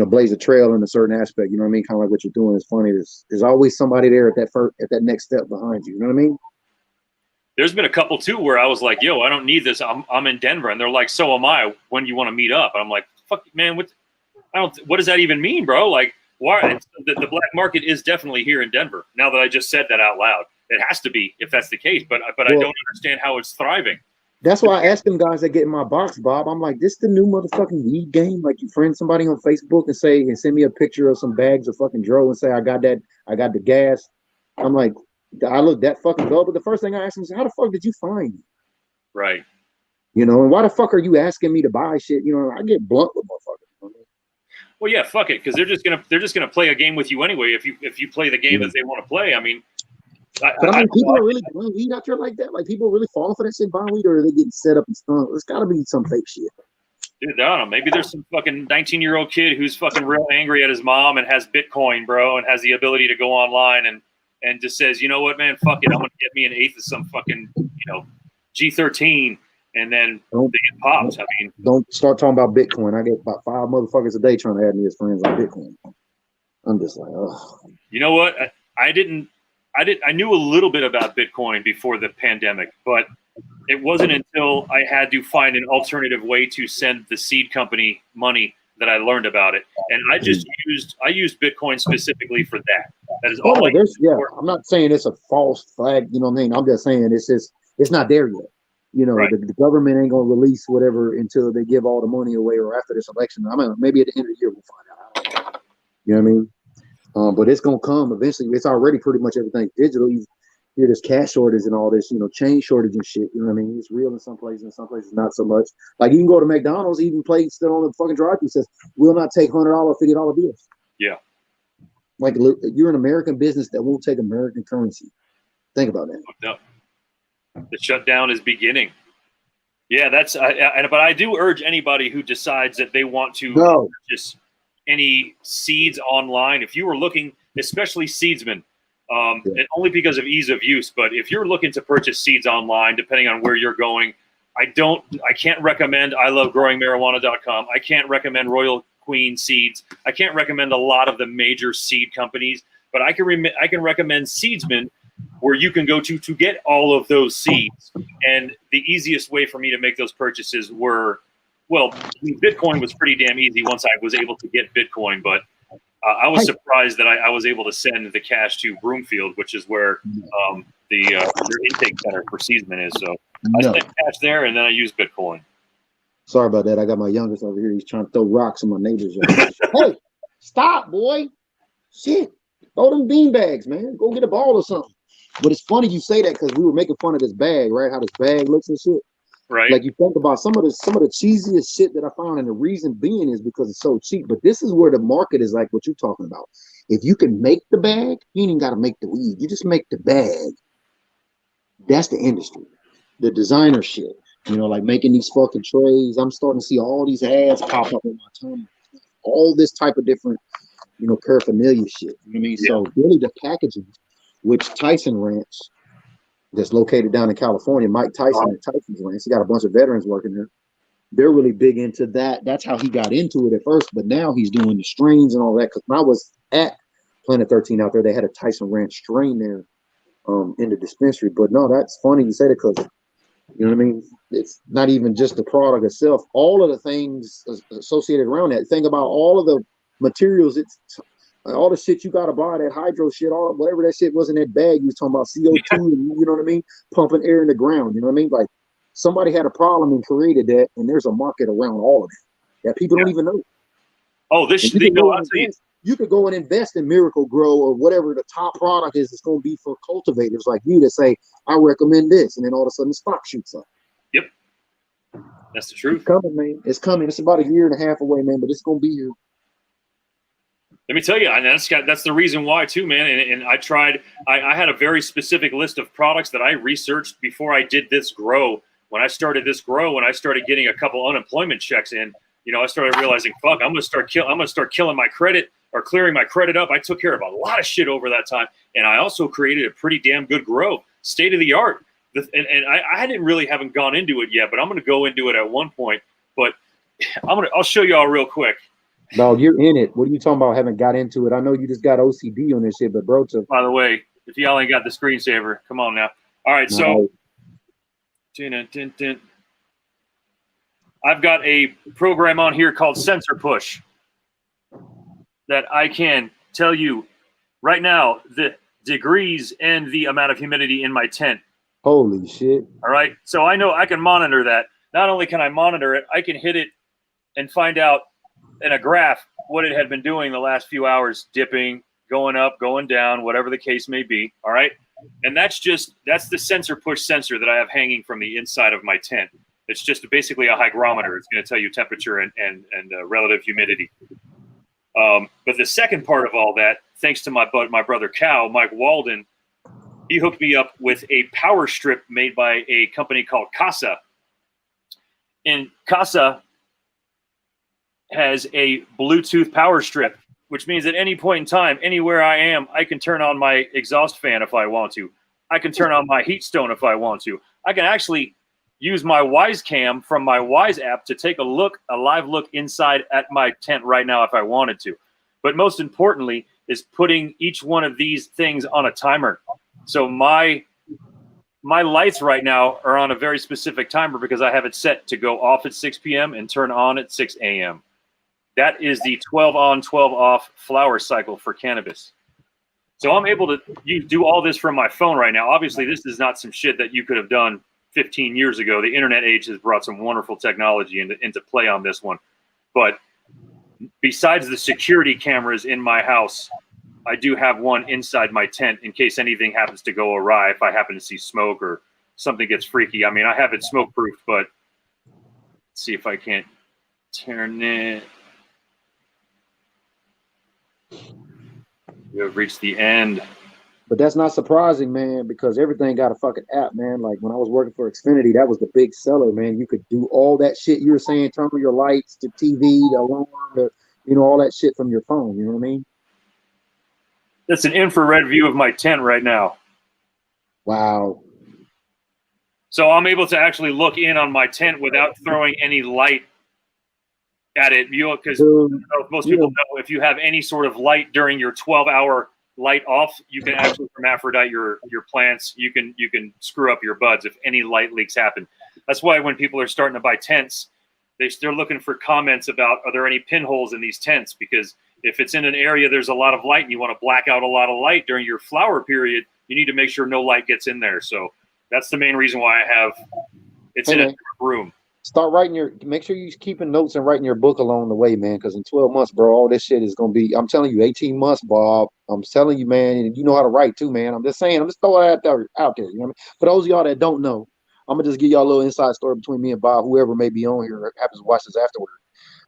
blaze a trail in a certain aspect. You know what I mean? Kind of like what you're doing is funny. There's always somebody there at that next step behind you. You know what I mean? There's been a couple too where I was like, yo, I don't need this. I'm in Denver. And they're like, so am I. When do you want to meet up? And I'm like, fuck, man, what does that even mean, bro? Like, why? The black market is definitely here in Denver. Now that I just said that out loud, it has to be if that's the case. But I don't understand how it's thriving. That's why I asked them guys that get in my box, Bob. I'm like, this the new motherfucking weed game? Like, you friend somebody on Facebook and send me a picture of some bags of fucking dro and say, I got the gas. I'm like, I look that fucking go, but the first thing I asked him is, how the fuck did you find me? Right. You know, and why the fuck are you asking me to buy shit? You know, I get blunt with motherfuckers. Well, yeah, fuck it, because they're just gonna play a game with you anyway. If you play the game that they want to play, I mean, people are really buying weed out there like that. Like, people really falling for that shit, buying weed, or are they getting set up and stung? There's got to be some fake shit. Dude, I don't know. Maybe there's some fucking 19-year-old kid who's fucking real angry at his mom and has Bitcoin, bro, and has the ability to go online and just says, you know what, man, fuck it, I'm gonna get me an eighth of some fucking, G13, and then Don't, they get popped. I mean, don't start talking about Bitcoin. I get about 5 motherfuckers a day trying to add me as friends on Bitcoin. I'm just like, oh. you know what? I knew a little bit about Bitcoin before the pandemic, but it wasn't until I had to find an alternative way to send the seed company money that I learned about it. And I just used Bitcoin specifically for that. That is all I used it for. I'm not saying it's a false flag, you know what I mean? I'm just saying it's not there yet. You know, Right. the government ain't gonna release whatever until they give all the money away or after this election. I mean, maybe at the end of the year we'll find out. You know what I mean? But it's gonna come eventually. It's already pretty much everything digital. You hear this cash shortage and all this, chain shortage and shit. You know what I mean? It's real in some places not so much. Like you can go to McDonald's, even place still on the fucking drive-thru says, "Will not take $100, $50 bills." Yeah. Like you're an American business that won't take American currency. Think about that. No. The shutdown is beginning. Yeah, but I do urge anybody who decides that they want to purchase any seeds online. If you were looking, especially seedsmen, and only because of ease of use, but if you're looking to purchase seeds online, depending on where you're going, I can't recommend ilovegrowingmarijuana.com. I can't recommend Royal Queen Seeds. I can't recommend a lot of the major seed companies, but I can recommend Seedsman, where you can go to get all of those seeds. And the easiest way for me to make those purchases Bitcoin was pretty damn easy once I was able to get Bitcoin, but I was surprised that I was able to send the cash to Broomfield, which is where their intake center for Seedsman is. So I sent cash there, and then I used Bitcoin. Sorry about that. I got my youngest over here. He's trying to throw rocks in my neighbor's yard. Hey, stop, boy. Shit. Throw them bean bags, man. Go get a ball or something. But it's funny you say that because we were making fun of this bag, right? How this bag looks and shit. Right. Like you think about some of the cheesiest shit that I found, and the reason being is because it's so cheap. But this is where the market is like what you're talking about. If you can make the bag, you ain't even got to make the weed. You just make the bag. That's the industry. The designer shit. Like making these fucking trays. I'm starting to see all these ads pop up on my timeline. All this type of different, paraphernalia shit. You know what I mean? Yeah. So really the packaging, which Tyson Ranch, that's located down in California, Mike Tyson at Tyson's Ranch, he got a bunch of veterans working there. They're really big into that. That's how he got into it at first, but now he's doing the strains and all that. Because when I was at Planet 13 out there, they had a Tyson Ranch strain there in the dispensary. But no, that's funny you say that because, you know what I mean? It's not even just the product itself. All of the things associated around that. Think about all of the materials. It's all the shit you got to buy, that hydro shit, all whatever that shit was in that bag. You was talking about CO2, and you know what I mean? Pumping air in the ground. You know what I mean? Like somebody had a problem and created that, and there's a market around all of that people don't even know. Oh, you could go and invest in Miracle Grow or whatever the top product is. It's going to be for cultivators like you that say, I recommend this. And then all of a sudden the stock shoots up. Yep. That's the truth. It's coming, man. It's coming. It's about 1.5 years away, man, but it's going to be here. Let me tell you, and that's the reason why too, man. And I tried. I had a very specific list of products that I researched before I did this grow. When I started this grow, when I started getting a couple unemployment checks in, I started realizing, fuck, I'm gonna start killing my credit or clearing my credit up. I took care of a lot of shit over that time, and I also created a pretty damn good grow, state of the art. And I haven't gone into it yet, but I'm gonna go into it at one point. But I'll show you all real quick. No, you're in it. What are you talking about? Haven't got into it. I know you just got OCD on this shit, but bro, by the way, if y'all ain't got the screensaver, come on now. All right, so I've got a program on here called Sensor Push that I can tell you right now the degrees and the amount of humidity in my tent. Holy shit. All right, so I know I can monitor that. Not only can I monitor it, I can hit it and find out in a graph what it had been doing the last few hours, dipping, going up, going down, whatever the case may be. All right. And that's the Sensor Push sensor that I have hanging from the inside of my tent. It's just basically a hygrometer. It's going to tell you temperature and relative humidity. But the second part of all that, thanks to my brother Cal, Mike Walden, he hooked me up with a power strip made by a company called Casa. And Casa has a Bluetooth power strip, which means at any point in time, anywhere I am, I can turn on my exhaust fan if I want to. I can turn on my heat stone if I want to. I can actually use my Wise Cam from my Wise app to take a live look inside at my tent right now if I wanted to. But most importantly is putting each one of these things on a timer. So my lights right now are on a very specific timer because I have it set to go off at 6 p.m. and turn on at 6 a.m. That is the 12 on, 12 off flower cycle for cannabis. So I'm able to do all this from my phone right now. Obviously, this is not some shit that you could have done 15 years ago. The internet age has brought some wonderful technology into play on this one. But besides the security cameras in my house, I do have one inside my tent in case anything happens to go awry. If I happen to see smoke or something gets freaky. I mean, I have it smoke proof, but let's see if I can't turn it. We have reached the end. But that's not surprising, man, because everything got a fucking app, man. Like when I was working for Xfinity, that was the big seller, man. You could do all that shit you were saying, turn on your lights, the TV, the alarm, all that shit from your phone. You know what I mean? That's an infrared view of my tent right now. Wow. So I'm able to actually look in on my tent without throwing any light at it. Because most people know if you have any sort of light during your 12-hour light off, you can actually hermaphrodite your plants. You can screw up your buds if any light leaks happen. That's why when people are starting to buy tents, they're looking for comments about, are there any pinholes in these tents? Because if it's in an area there's a lot of light and you want to black out a lot of light during your flower period, you need to make sure no light gets in there. So that's the main reason why I have it's in a room. Start writing make sure you're keeping notes and writing your book along the way, man, because in 12 months, bro, all this shit is going to be, I'm telling you, 18 months, Bob. I'm telling you, man, and you know how to write too, man. I'm just saying, I'm just throwing it out there. You know what I mean? For those of y'all that don't know, I'm going to just give y'all a little inside story between me and Bob, whoever may be on here happens to watch this afterward.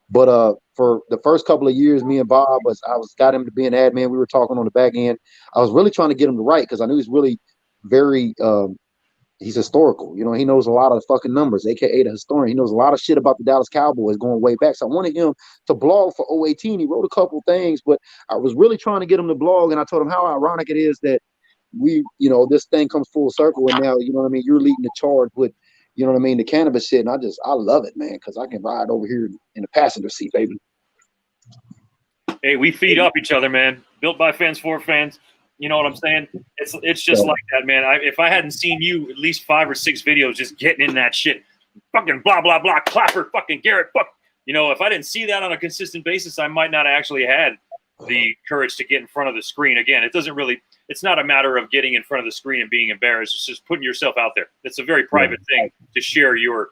But for the first couple of years, me and Bob got him to be an admin. We were talking on the back end. I was really trying to get him to write because I knew he's really very he's historical. He knows a lot of fucking numbers, aka the historian. He knows a lot of shit about the Dallas Cowboys going way back. So I wanted him to blog for 018. He wrote a couple things, but I was really trying to get him to blog, and I told him how ironic it is that this thing comes full circle, and now, you're leading the charge with, the cannabis shit, and I love it, man, because I can ride over here in the passenger seat, baby. Hey, we feed up each other, man. Built by fans for fans. You know what I'm saying? It's just like that, man. If I hadn't seen you at least 5 or 6 videos just getting in that shit, fucking blah, blah, blah, Clapper, fucking Garrett, fuck. If I didn't see that on a consistent basis, I might not actually had the courage to get in front of the screen. Again, it's not a matter of getting in front of the screen and being embarrassed. It's just putting yourself out there. It's a very private thing to share your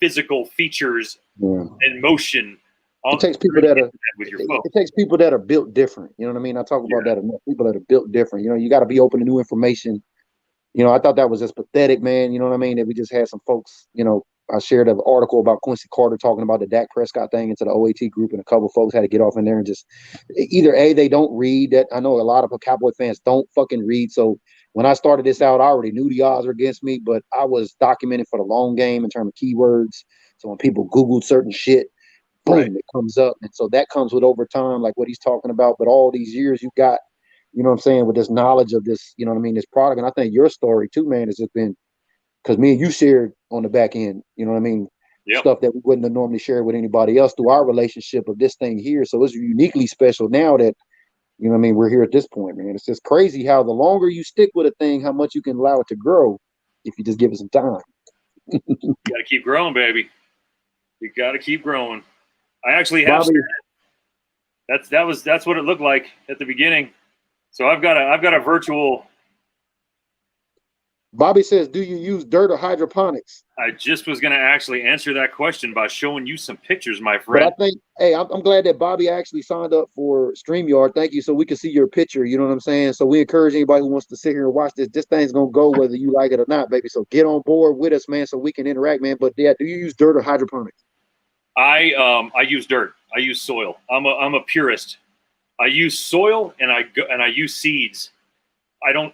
physical features and motion. It takes people that are built different. You know what I mean? I talk about that enough. People that are built different. You got to be open to new information. I thought that was just pathetic, man. You know what I mean? That we just had some folks, I shared an article about Quincy Carter talking about the Dak Prescott thing into the OAT group, and a couple of folks had to get off in there and just either they don't read. That I know a lot of Cowboy fans don't fucking read. So when I started this out, I already knew the odds were against me, but I was documenting for the long game in terms of keywords. So when people Googled certain shit, boom, it comes up. And so that comes with overtime, like what he's talking about. But all these years you got, you know what I'm saying, with this knowledge of this, you know what I mean, this product. And I think your story too, man, has just been, because me and you shared on the back end, you know what I mean, stuff that we wouldn't have normally shared with anybody else through our relationship of this thing here. So it's uniquely special now that, you know what I mean, we're here at this point, man. It's just crazy how the longer you stick with a thing, how much you can allow it to grow if you just give it some time. You got to keep growing, baby. You got to keep growing. I actually have. That's what it looked like at the beginning. So I've got a virtual. Bobby says, "Do you use dirt or hydroponics?" I just was going to actually answer that question by showing you some pictures, my friend. But I think, I'm glad that Bobby actually signed up for StreamYard. Thank you, so we can see your picture. You know what I'm saying? So we encourage anybody who wants to sit here and watch this. This thing's gonna go whether you like it or not, baby. So get on board with us, man, so we can interact, man. But do you use dirt or hydroponics? I use dirt. I use soil. I'm a purist. I use soil and I use seeds. I don't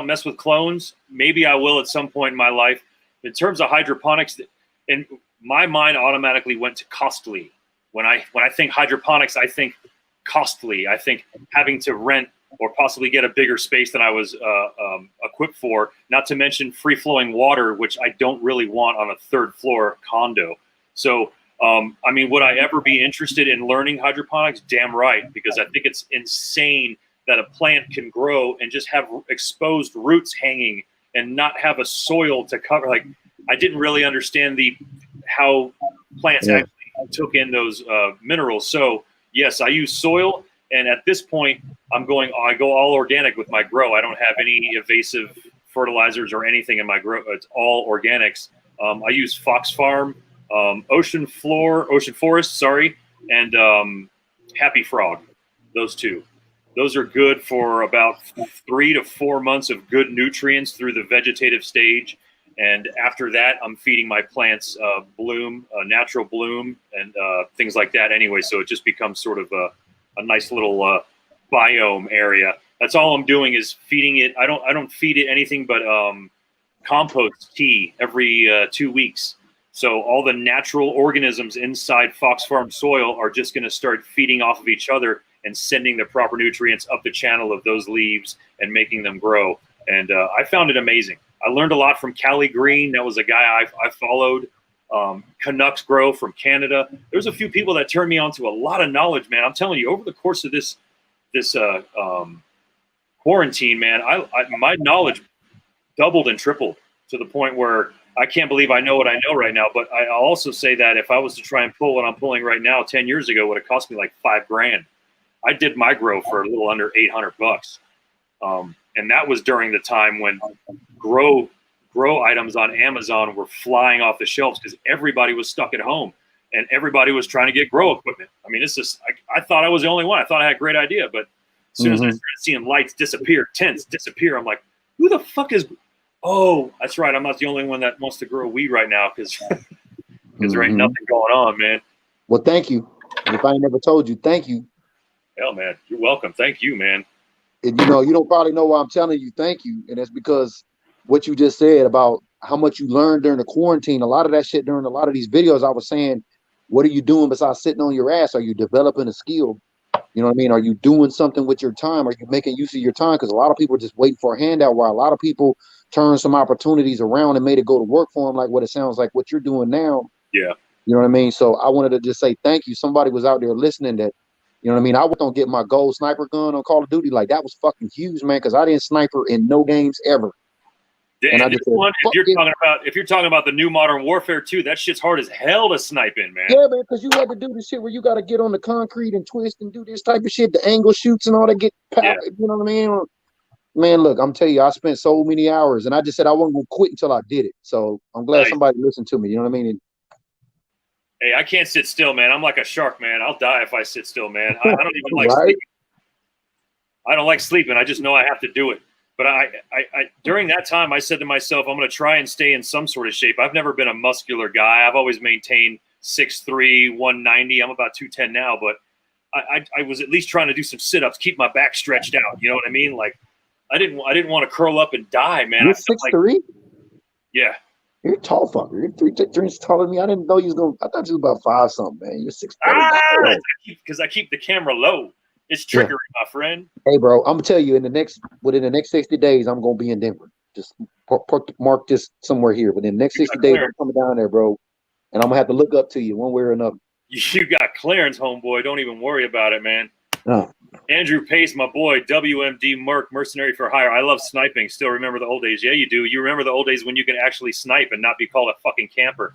mess with clones. Maybe I will at some point in my life. In terms of hydroponics, and my mind automatically went to costly. When I think hydroponics, I think costly. I think having to rent or possibly get a bigger space than I was equipped for. Not to mention free flowing water, which I don't really want on a third floor condo. So, I mean, would I ever be interested in learning hydroponics? Damn right, because I think it's insane that a plant can grow and just have exposed roots hanging and not have a soil to cover. Like, I didn't really understand how plants actually took in those minerals. So yes, I use soil, and at this point, I go all organic with my grow. I don't have any invasive fertilizers or anything in my grow. It's all organics. I use Fox Farm, Ocean Forest, and Happy Frog. Those two. Those are good for about 3 to 4 months of good nutrients through the vegetative stage. And after that, I'm feeding my plants natural bloom, and things like that anyway. So it just becomes sort of a nice little biome area. That's all I'm doing is feeding it. I don't feed it anything but compost tea every 2 weeks. So all the natural organisms inside Fox Farm soil are just going to start feeding off of each other and sending the proper nutrients up the channel of those leaves and making them grow. And I found it amazing. I learned a lot from Callie Green. That was a guy I followed. Canucks Grow from Canada. There's a few people that turned me on to a lot of knowledge, man. I'm telling you, over the course of this quarantine, man, my knowledge doubled and tripled to the point where I can't believe I know what I know right now. But I'll also say that if I was to try and pull what I'm pulling right now, 10 years ago, it would have cost me like $5,000. I did my grow for a little under $800. And that was during the time when grow items on Amazon were flying off the shelves because everybody was stuck at home and everybody was trying to get grow equipment. I mean, it's just, I thought I was the only one. I thought I had a great idea, but as soon as I started seeing lights disappear, tents disappear, I'm like, who the fuck is, oh, that's right. I'm not the only one that wants to grow weed right now because there ain't nothing going on, man. Well, thank you. If I ain't never told you, thank you. Hell, man, you're welcome. Thank you, man. And, you don't probably know why I'm telling you thank you. And that's because what you just said about how much you learned during the quarantine, a lot of that shit during a lot of these videos, I was saying, what are you doing besides sitting on your ass? Are you developing a skill? You know what I mean? Are you doing something with your time? Are you making use of your time? Because a lot of people are just waiting for a handout, while a lot of people turn some opportunities around and made it go to work for them, like what it sounds like what you're doing now. Yeah. You know what I mean? So I wanted to just say thank you. Somebody was out there listening that, you know what I mean? I was gonna get my gold sniper gun on Call of Duty. Like, that was fucking huge, man, because I didn't sniper in no games ever. And I just said, if you're talking about the new Modern Warfare 2, that shit's hard as hell to snipe in, man. Yeah, man, because you had to do this shit where you got to get on the concrete and twist and do this type of shit, the angle shoots and all that. You know what I mean? Man, look, I'm telling you, I spent so many hours, and I just said I wasn't gonna quit until I did it. So I'm glad somebody listened to me. You know what I mean? Hey, I can't sit still, man. I'm like a shark, man. I'll die if I sit still, man. I don't even like sleeping. I don't like sleeping. I just know I have to do it. But I during that time, I said to myself, I'm going to try and stay in some sort of shape. I've never been a muscular guy. I've always maintained 6'3", 190. I'm about 210 now, but I was at least trying to do some sit-ups, keep my back stretched out. You know what I mean? Like, I didn't want to curl up and die, man. You're 6'3"? Yeah. You're a tall fucker. You're 3 inches taller than me. I didn't know you was going. I thought you was about 5 something, man. You're 6'4". Because I keep the camera low. It's triggering, my friend. Hey, bro, I'm gonna tell you within the next 60 days, I'm gonna be in Denver. Just mark this somewhere here. But in the next 60 days, I'm coming down there, bro, and I'm gonna have to look up to you one way or another. You got clearance, homeboy. Don't even worry about it, man. Andrew Pace, my boy, WMD Mercenary for Hire. I love sniping. Still remember the old days. Yeah, you do. You remember the old days when you can actually snipe and not be called a fucking camper.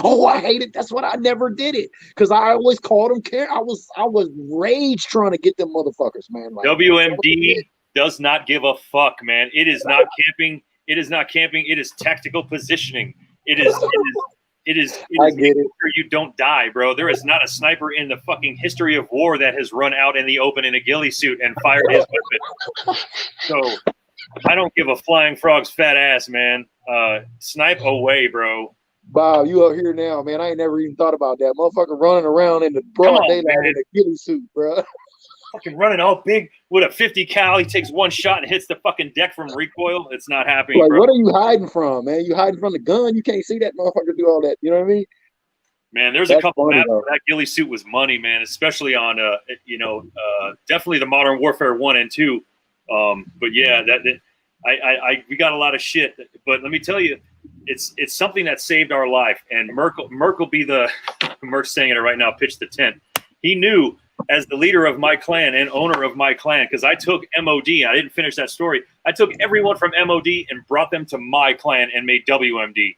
Oh, I hate it. That's what I never did it. Because I always called them camp. I was rage trying to get them motherfuckers, man. Like, WMD does not give a fuck, man. It is not camping. It is not camping. It is tactical positioning. It is I get it. Sure you don't die, bro. There is not a sniper in the fucking history of war that has run out in the open in a ghillie suit and fired his weapon. So I don't give a flying frog's fat ass, man. Snipe away, bro. Bob, you up here now, man. I ain't never even thought about that. Motherfucker running around in the broad daylight in a ghillie suit, bro. Fucking running all big with a 50 cal. He takes one shot and hits the fucking deck from recoil. It's not happening, like, bro. What are you hiding from, man? You hiding from the gun? You can't see that motherfucker do all that. You know what I mean? Man, there's a That's couple funny, maps though. where that ghillie suit was money, man. Especially on, definitely the Modern Warfare 1 and 2. But yeah, we got a lot of shit. But let me tell you, it's something that saved our life. And Merc will be the Merc's saying it right now. Pitch the tent. He knew as the leader of my clan and owner of my clan, because I took MOD. I didn't finish that story. I took everyone from MOD and brought them to my clan and made WMD.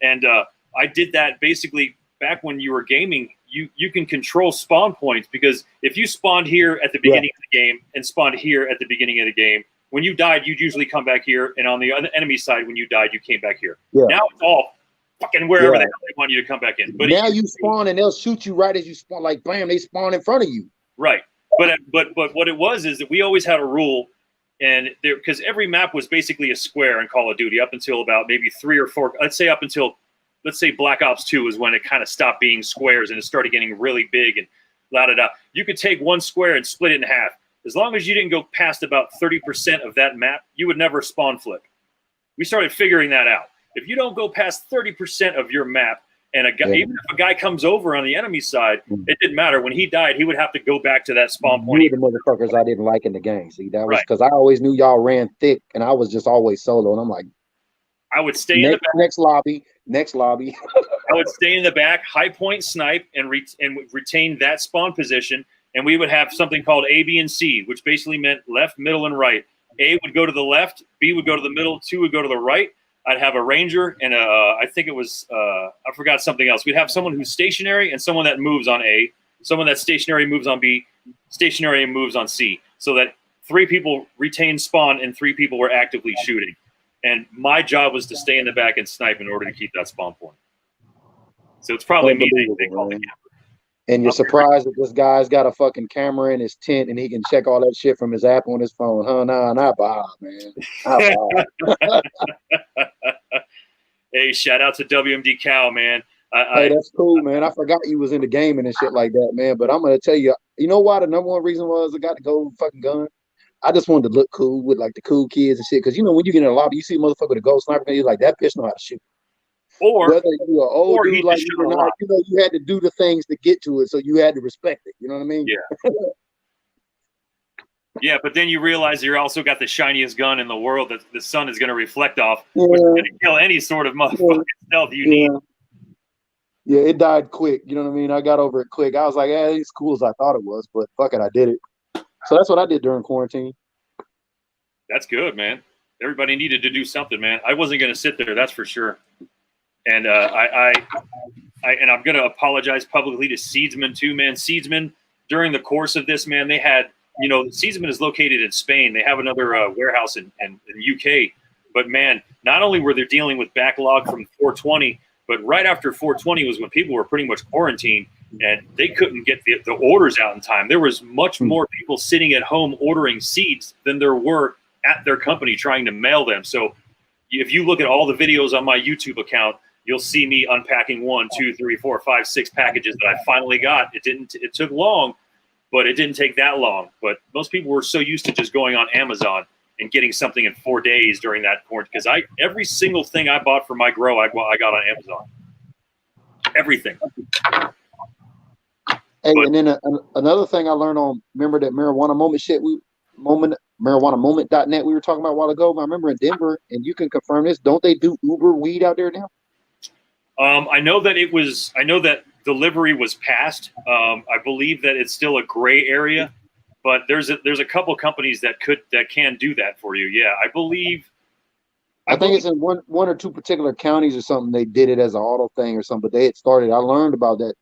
And I did that basically back when you were gaming. You can control spawn points, because if you spawned here at the beginning of the game and spawned here at the beginning of the game, when you died, you'd usually come back here. And on the enemy side, when you died, you came back here. Yeah. Now it's all fucking wherever the hell they want you to come back in. But now you spawn and they'll shoot you right as you spawn. Like, bam, they spawn in front of you. Right. But what it was is that we always had a rule, and there, because every map was basically a square in Call of Duty up until about maybe 3 or 4. Let's say Black Ops 2 is when it kind of stopped being squares and it started getting really big and la-da-da. You could take one square and split it in half. As long as you didn't go past about 30% of that map, you would never spawn flip. We started figuring that out. If you don't go past 30% of your map, and even if a guy comes over on the enemy side, it didn't matter. When he died, he would have to go back to that spawn point. You the motherfuckers I didn't like in the game. See, that was because I always knew y'all ran thick, and I was just always solo. And I'm like, I would stay in the back. Next lobby. I would stay in the back, high point snipe, and retain that spawn position. And we would have something called A, B, and C, which basically meant left, middle, and right. A would go to the left, B would go to the middle, 2 would go to the right. I'd have a ranger and I think it was I forgot something else. We'd have someone who's stationary and someone that moves on A, someone that's stationary moves on B, stationary and moves on C, so that 3 people retained spawn and 3 people were actively shooting. And my job was to stay in the back and snipe in order to keep that spawn point. So it's probably me they call the camper. And you're surprised that this guy's got a fucking camera in his tent and he can check all that shit from his app on his phone. Huh? Nah, not Bob, man. Not Bob. Hey, shout out to WMD Cal, man. Hey, that's cool, man. I forgot you was into gaming and shit like that, man. But I'm gonna tell you, you know why the number one reason was I got the gold fucking gun? I just wanted to look cool with like the cool kids and shit. Because you know when you get in a lobby, you see a motherfucker with a gold sniper gun, you're like, that bitch know how to shoot. Or whether you're an old dude like you or not, you know, you had to do the things to get to it, so you had to respect it. You know what I mean? Yeah. Yeah, but then you realize you also got the shiniest gun in the world that the sun is going to reflect off, which is going to kill any sort of motherfucking stealth you need. Yeah, it died quick. You know what I mean? I got over it quick. I was like, yeah, it's cool as I thought it was, but fuck it, I did it. So that's what I did during quarantine. That's good, man. Everybody needed to do something, man. I wasn't going to sit there, that's for sure. And and I'm going to apologize publicly to Seedsman too, man. Seedsman, during the course of this, man, they had, you know, Seedsman is located in Spain. They have another warehouse in UK. But, man, not only were they dealing with backlog from 420, but right after 420 was when people were pretty much quarantined and they couldn't get the orders out in time. There was much more people sitting at home ordering seeds than there were at their company trying to mail them. So if you look at all the videos on my YouTube account, you'll see me unpacking 1, 2, 3, 4, 5, 6 packages that I finally got. It took long, but it didn't take that long. But most people were so used to just going on Amazon and getting something in 4 days during that quarantine. Because every single thing I bought for my grow, I got on Amazon. Everything. Hey, and then another thing I learned on, remember that marijuana moment shit, marijuanamoment.net we were talking about a while ago. I remember in Denver, and you can confirm this, don't they do Uber weed out there now? I know that delivery was passed. I believe that it's still a gray area, but there's a couple companies that can do that for you. Yeah, I believe. I think it's in one or two particular counties or something. They did it as an auto thing or something, but they had started. I learned about that,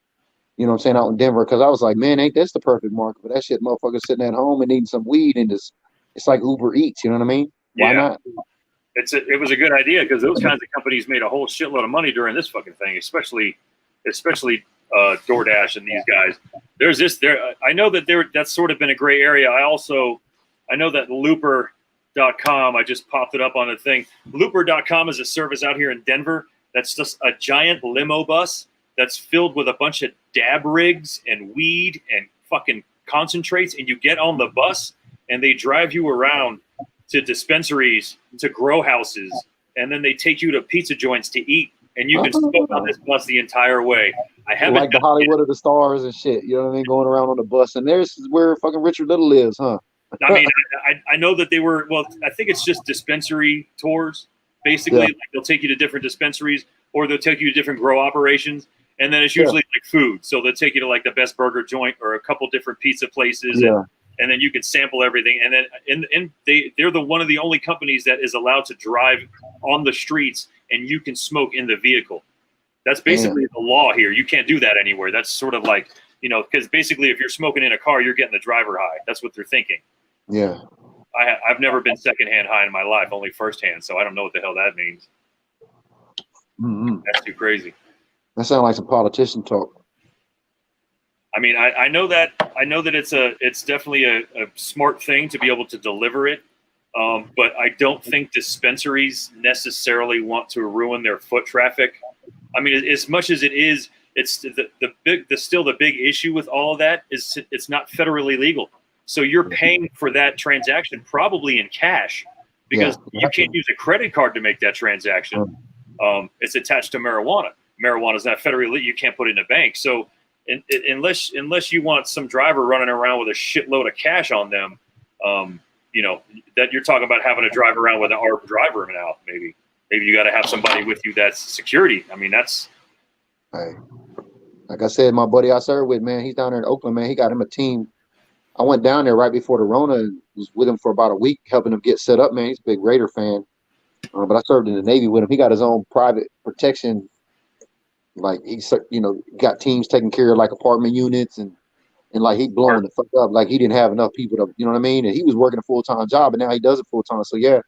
you know what I'm saying, out in Denver, because I was like, man, ain't this the perfect market for that shit? Motherfuckers sitting at home and eating some weed and it's like Uber Eats. You know what I mean? Why not? It was a good idea because those kinds of companies made a whole shitload of money during this fucking thing, especially DoorDash and these guys. I know that that's sort of been a gray area. I know that Looper.com, I just popped it up on the thing. Looper.com is a service out here in Denver that's just a giant limo bus that's filled with a bunch of dab rigs and weed and fucking concentrates, and you get on the bus and they drive you around to dispensaries, to grow houses, and then they take you to pizza joints to eat, and you can smoke on this bus the entire way. I haven't like the Hollywood of the stars and shit. You know what I mean? Going around on the bus, and there's where fucking Richard Little lives, huh? I mean, I know that they were. Well, I think it's just dispensary tours. Basically, like they'll take you to different dispensaries, or they'll take you to different grow operations, and then it's usually like food. So they'll take you to like the best burger joint or a couple different pizza places, and then you can sample everything. And then and they're one of the only companies that is allowed to drive on the streets, and you can smoke in the vehicle. That's basically the law here. You can't do that anywhere. That's sort of like, you know, because basically if you're smoking in a car, you're getting the driver high. That's what they're thinking. Yeah. I've never been secondhand high in my life, only firsthand. So I don't know what the hell that means. Mm-hmm. That's too crazy. That sounds like some politician talk. I mean, I know that it's definitely a smart thing to be able to deliver it. But I don't think dispensaries necessarily want to ruin their foot traffic. I mean, as much as it is, it's still the big issue with all of that is it's not federally legal. So you're paying for that transaction probably in cash because you can't use a credit card to make that transaction. It's attached to marijuana. Marijuana is not federally legal. You can't put it in a bank. So unless you want some driver running around with a shitload of cash on them, you know, that you're talking about having to drive around with an armed driver now. Maybe you got to have somebody with you that's security. I mean, that's. Hey, like I said, my buddy I served with, man, he's down there in Oakland, man. He got him a team. I went down there right before the Rona and was with him for about a week, helping him get set up, man. He's a big Raider fan. But I served in the Navy with him. He got his own private protection. Like he's, you know, got teams taking care of like apartment units and like he blowing the fuck up. Like he didn't have enough people to, you know what I mean? And he was working a full-time job, and now he does it full-time. So yeah,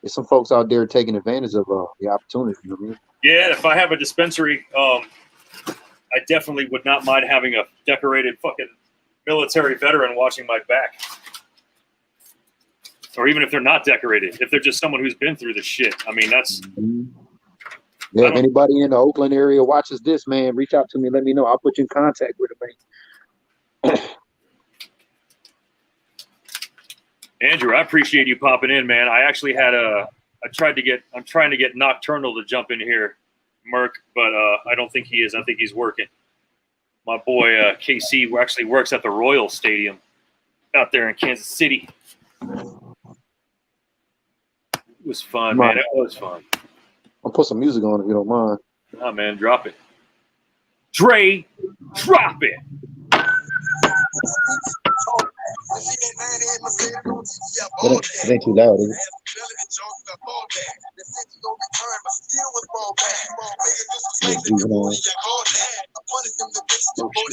there's some folks out there taking advantage of the opportunity. You know what I mean? Yeah, if I have a dispensary, I definitely would not mind having a decorated fucking military veteran watching my back. Or even if they're not decorated, if they're just someone who's been through the shit. I mean, that's. Yeah, if anybody in the Oakland area watches this, man, reach out to me. Let me know. I'll put you in contact with him, man. Andrew, I appreciate you popping in, man. I actually had I'm trying to get Nocturnal to jump in here, Merc, but I don't think he is. I think he's working. My boy KC actually works at the Royal Stadium out there in Kansas City. It was fun, man. It was fun. I'll put some music on if you don't mind. Oh, man, drop it. Dre, drop it. It ain't too loud, is it?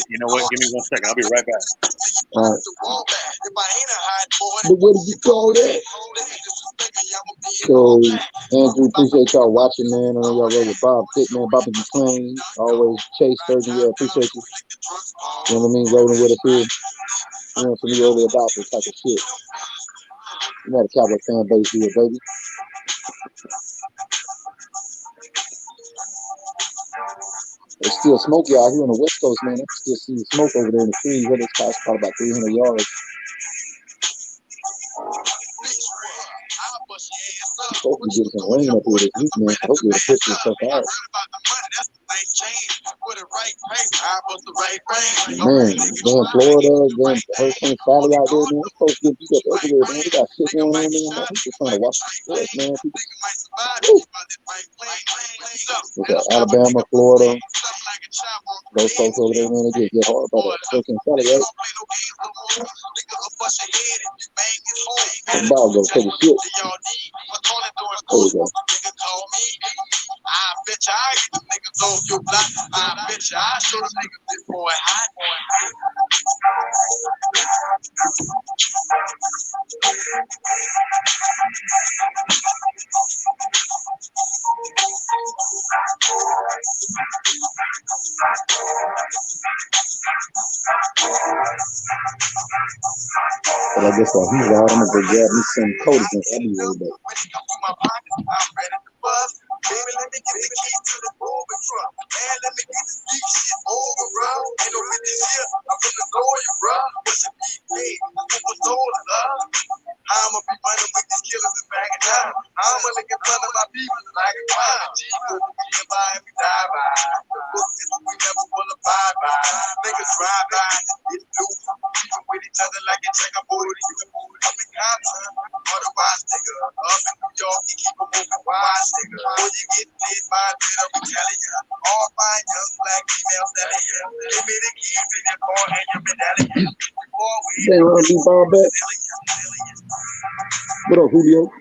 You know what? Give me 1 second. I'll be right back. All right. But what did you call that? So, Andrew, appreciate y'all watching, man. I know y'all ready with Bob Pitt, man. Bobby McClain. Always Chase Sturgeon. Yeah, appreciate you. You know what I mean? Rolling with us here. You know, some new early adopters type of shit. You got a Cowboy fan base here, baby. It's still smoky out here on the West Coast, man. I can still see the smoke over there in the trees. Where this spot's probably about 300 yards. Hopefully get some rain up here this week, man. Hopefully it'll push this stuff out. Man, damn Florida, damn Hurricane Sally out there, man. It's supposed to get beat up everywhere, man. We got shit going on, man. I'm just trying to watch the sports, man. Look at Alabama, Florida. Those folks over there, man, they get hard by the Hurricane Sally, right? Somebody go take a shit. There we go. I bet you I get the niggas off your block. I bet you I show the niggas this boy hot. But I guess while he's out, I'm gonna go grab me some coat against anyway, but baby, let me get the keys to the moving truck. Man, let me get this big shit over, bro. Ain't no business here. I'm from the lawyer, bro. What's your big pay? I'm from the lawyer, I'ma be running with these killers and back in time. I'ma look in front of my people like a crime. G-Book, we live by and we die by. The book is what we never will abide by. Niggas drive by and get loose. Keeping with each other like a checkerboard. You can move it up in content. Otherwise, nigga, up in New York, you keep a moving wise, nigga. Or you get hit by a bit of retaliation. All fine young black females that are here. Give me the keys to your car and your medallion. Before we What up, Julio?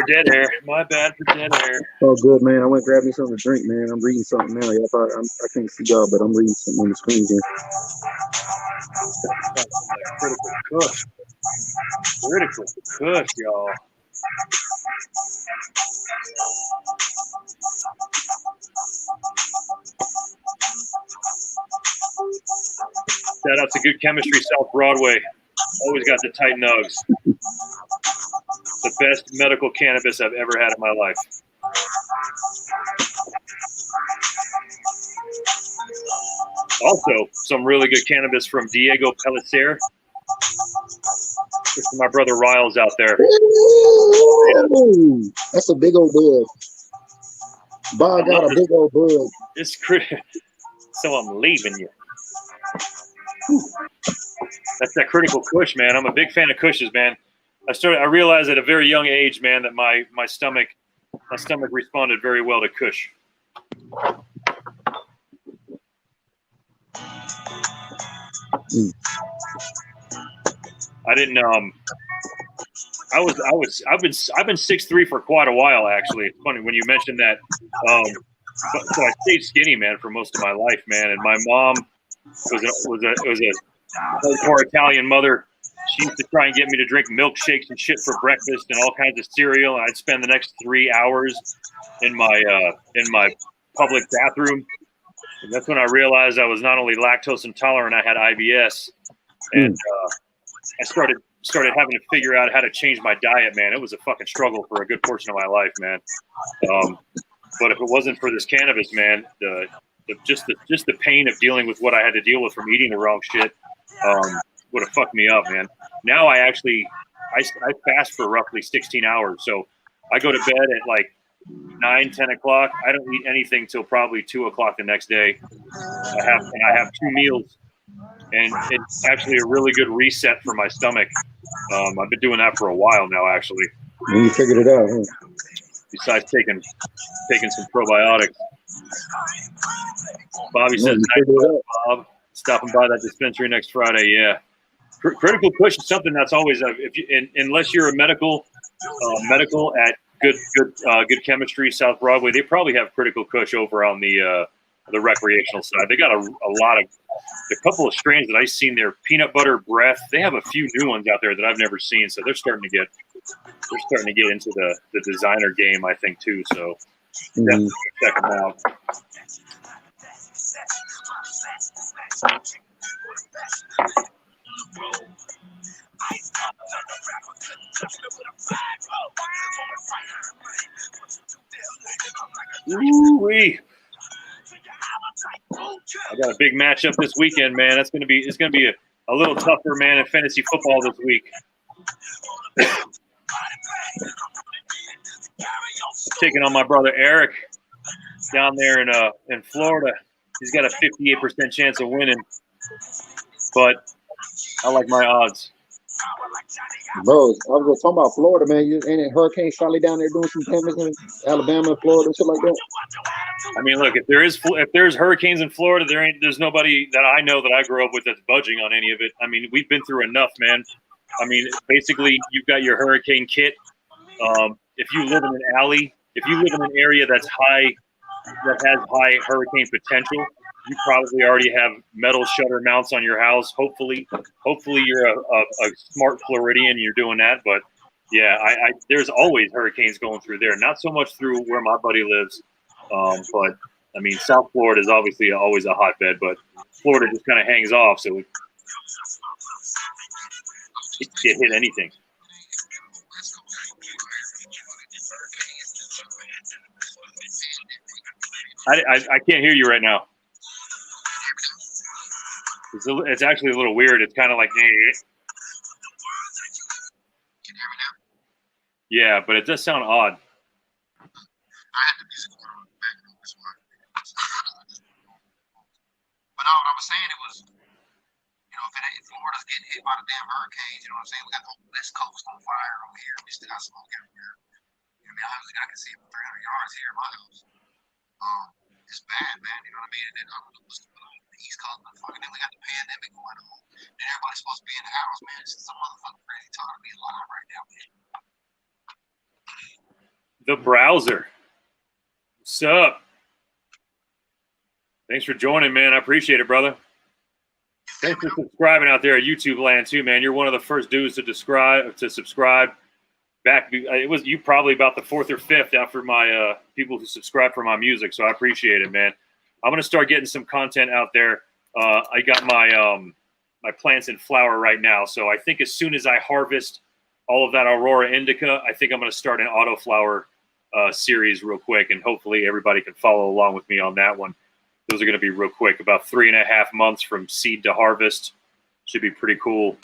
Dead air. My bad for dead air. Oh, good, man. I went and grabbed me something to drink, man. I'm reading something now. I can't see y'all, but I'm reading something on the screen here. Critical kush, y'all. Shout out to Good Chemistry South Broadway. Always got the tight nugs. The best medical cannabis I've ever had in my life. Also, some really good cannabis from Diego Pellicer. My brother Riles out there. Ooh, that's a big old bud. Bob got a big old bud. It's so I'm leaving you. That's that critical kush, man. I'm a big fan of kushes, man. I realized at a very young age, man, that my stomach responded very well to kush. I didn't I've been 6'3" for quite a while, actually. It's funny when you mentioned that. So I stayed skinny, man, for most of my life, man. And my mom was a hardcore Italian mother. She used to try and get me to drink milkshakes and shit for breakfast and all kinds of cereal. And I'd spend the next 3 hours in my public bathroom. And that's when I realized I was not only lactose intolerant, I had IBS. And I started having to figure out how to change my diet, man. It was a fucking struggle for a good portion of my life, man. But if it wasn't for this cannabis, man, just the pain of dealing with what I had to deal with from eating the wrong shit would have fucked me up, man. Now I fast for roughly 16 hours. So I go to bed at like 9, 10 o'clock. I don't eat anything till probably 2 o'clock the next day. I have 2 meals. And it's actually a really good reset for my stomach. I've been doing that for a while now, actually. You figured it out, huh? Besides taking some probiotics. Bobby says, nice, Bob. Stopping by that dispensary next Friday. Yeah. Critical push is something that's always, unless you're a medical at Good Chemistry South Broadway, they probably have critical kush over on the recreational side. They got a couple of strains that I've seen there. Peanut butter breath. They have a few new ones out there that I've never seen. So they're starting to get into the designer game, I think, too. So definitely check them out. Ooh-wee. I got a big matchup this weekend, man. It's gonna be a little tougher, man, in fantasy football this week. Taking on my brother Eric down there in Florida. He's got a 58% chance of winning, but I like my odds. Bro, I was talking about Florida, man. Ain't it Hurricane Charlie down there doing some damage in Alabama, Florida, shit like that? I mean, look, if there's hurricanes in Florida, there's nobody that I know that I grew up with that's budging on any of it. I mean, we've been through enough, man. I mean, basically, you've got your hurricane kit. If you live in an alley, if you live in an area that has high hurricane potential, you probably already have metal shutter mounts on your house. Hopefully you're a smart Floridian. You're doing that, but Yeah, there's always hurricanes going through there. Not so much through where my buddy lives, but I mean, South Florida is obviously always a hotbed, but Florida just kind of hangs off, so it can't hit anything. I can't hear you right now. It's actually a little weird. It's kind of like, yeah, but it does sound odd. But no, what I was saying, it was, you know, if Florida's getting hit by the damn hurricanes, you know what I'm saying? We got the whole West Coast on fire over here. We still got smoke out here. You know what I mean? I can see it from 300 yards here in my house. It's bad, man. You know what I mean? And then the East Coast, fucking, then we got the pandemic going on. Then everybody's supposed to be in the house, man. It's just some motherfucking crazy time to be alive right now, man. The browser. What's up? Thanks for joining, man. I appreciate it, brother. Thanks for subscribing out there at YouTube land too, man. You're one of the first dudes to subscribe. Back, it was you probably about the 4th or 5th after my people who subscribe for my music, so I appreciate it, man. I'm gonna start getting some content out there. I got my my plants in flower right now, so I think as soon as I harvest all of that Aurora Indica, I think I'm gonna start an autoflower series real quick, and hopefully everybody can follow along with me on that one. Those are going to be real quick, about 3.5 months from seed to harvest. Should be pretty cool.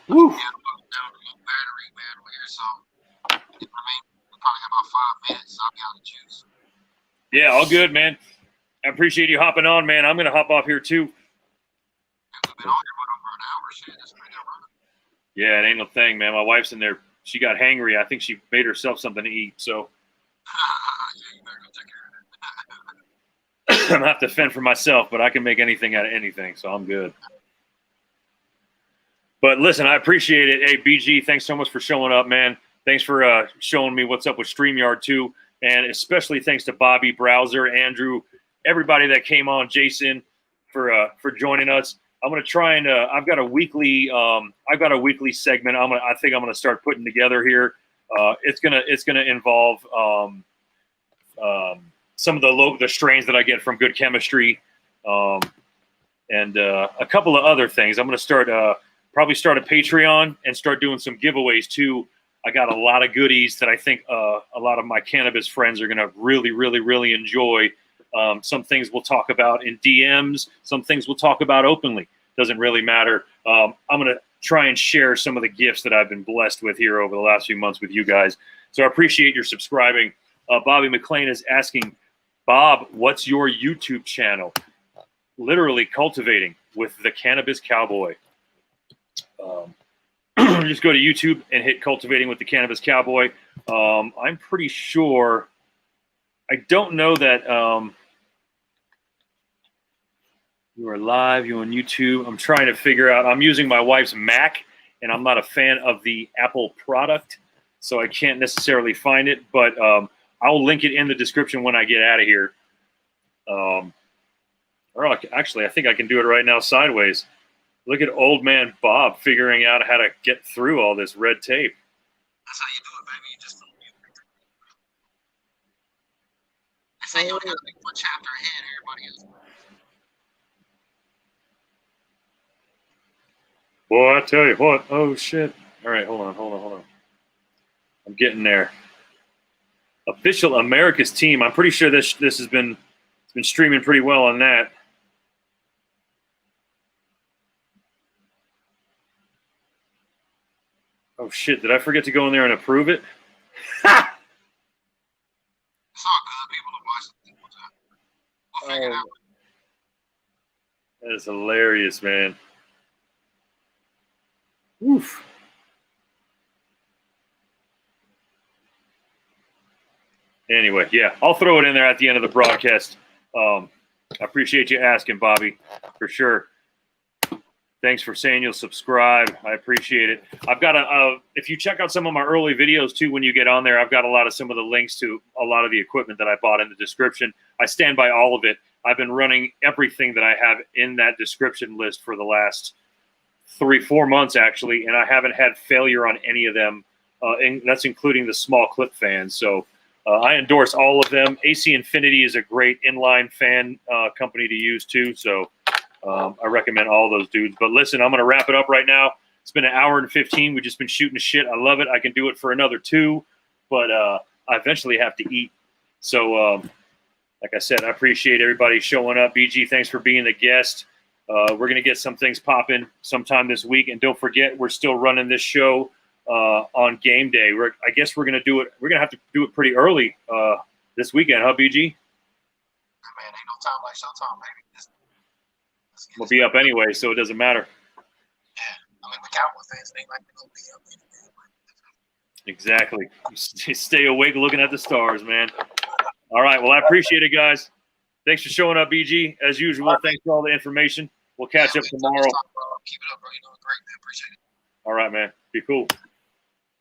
Woo. Battery, man, over here, so I mean, we probably have about 5 minutes. So I'll be out of juice. Yeah, all good, man. I appreciate you hopping on, man. I'm going to hop off here too. We've been on here for over an hour. Shit, that's pretty good running. Yeah, it ain't no thing, man. My wife's in there. She got hangry. I think she made herself something to eat, so. Yeah, you better go take care of it. I'm going to have to fend for myself, but I can make anything out of anything, so I'm good. But listen, I appreciate it. Hey, BG, thanks so much for showing up, man. Thanks for showing me what's up with StreamYard too, and especially thanks to Bobby, Browser, Andrew, everybody that came on, Jason, for joining us. I'm gonna try and I've got a weekly segment. I think I'm gonna start putting together here. It's gonna involve some of the strains that I get from Good Chemistry, and a couple of other things. I'm gonna probably start a Patreon and start doing some giveaways too. I got a lot of goodies that I think a lot of my cannabis friends are gonna really enjoy. Some things we'll talk about in DMs. Some things we'll talk about openly. Doesn't really matter. I'm gonna try and share some of the gifts that I've been blessed with here over the last few months with you guys. So I appreciate your subscribing. Bobby McLean is asking, Bob, what's your YouTube channel? Literally cultivating with the Cannabis Cowboy. Just go to YouTube and hit Cultivating with the Cannabis Cowboy. I'm pretty sure. I don't know that you are live. You on YouTube. I'm trying to figure out. I'm using my wife's Mac, and I'm not a fan of the Apple product, so I can't necessarily find it. But I'll link it in the description when I get out of here. Or actually, I think I can do it right now sideways. Look at old man Bob figuring out how to get through all this red tape. That's how you do it, baby. You just don't. I say you only got to make one chapter ahead. Everybody else. Boy, I tell you what. Oh shit! All right, hold on. I'm getting there. Official America's Team. I'm pretty sure this has been streaming pretty well on that. Oh shit! Did I forget to go in there and approve it? Ha! It's all good. People are watching. We'll figure it out. That is hilarious, man. Oof. Anyway, yeah, I'll throw it in there at the end of the broadcast. I appreciate you asking, Bobby, for sure. Thanks for saying you'll subscribe. I appreciate it. I've got if you check out some of my early videos too, when you get on there, I've got some of the links to a lot of the equipment that I bought in the description. I stand by all of it. I've been running everything that I have in that description list for the last 3-4 months actually, and I haven't had failure on any of them, and that's including the small clip fans. So I endorse all of them. AC Infinity is a great inline fan company to use too. So I recommend all those dudes. But listen, I'm going to wrap it up right now. It's been an hour and 15. We've just been shooting shit. I love it. I can do it for another 2, but I eventually have to eat. So like I said, I appreciate everybody showing up. BG, thanks for being the guest. We're going to get some things popping sometime this week. And don't forget, we're still running this show on game day. I guess we're going to do it. We're going to have to do it pretty early this weekend, huh, BG? Man, ain't no time like showtime, baby. We'll be up anyway, so it doesn't matter. Yeah, I mean, the Cowboy fans ain't like to go be up anyway. Exactly. Stay awake looking at the stars, man. All right. Well, I appreciate it, guys. Thanks for showing up, BG. As usual, thanks for all the information. We'll catch up tomorrow. Keep it up, bro. You're doing great, man. Appreciate it. All right, man. Be cool.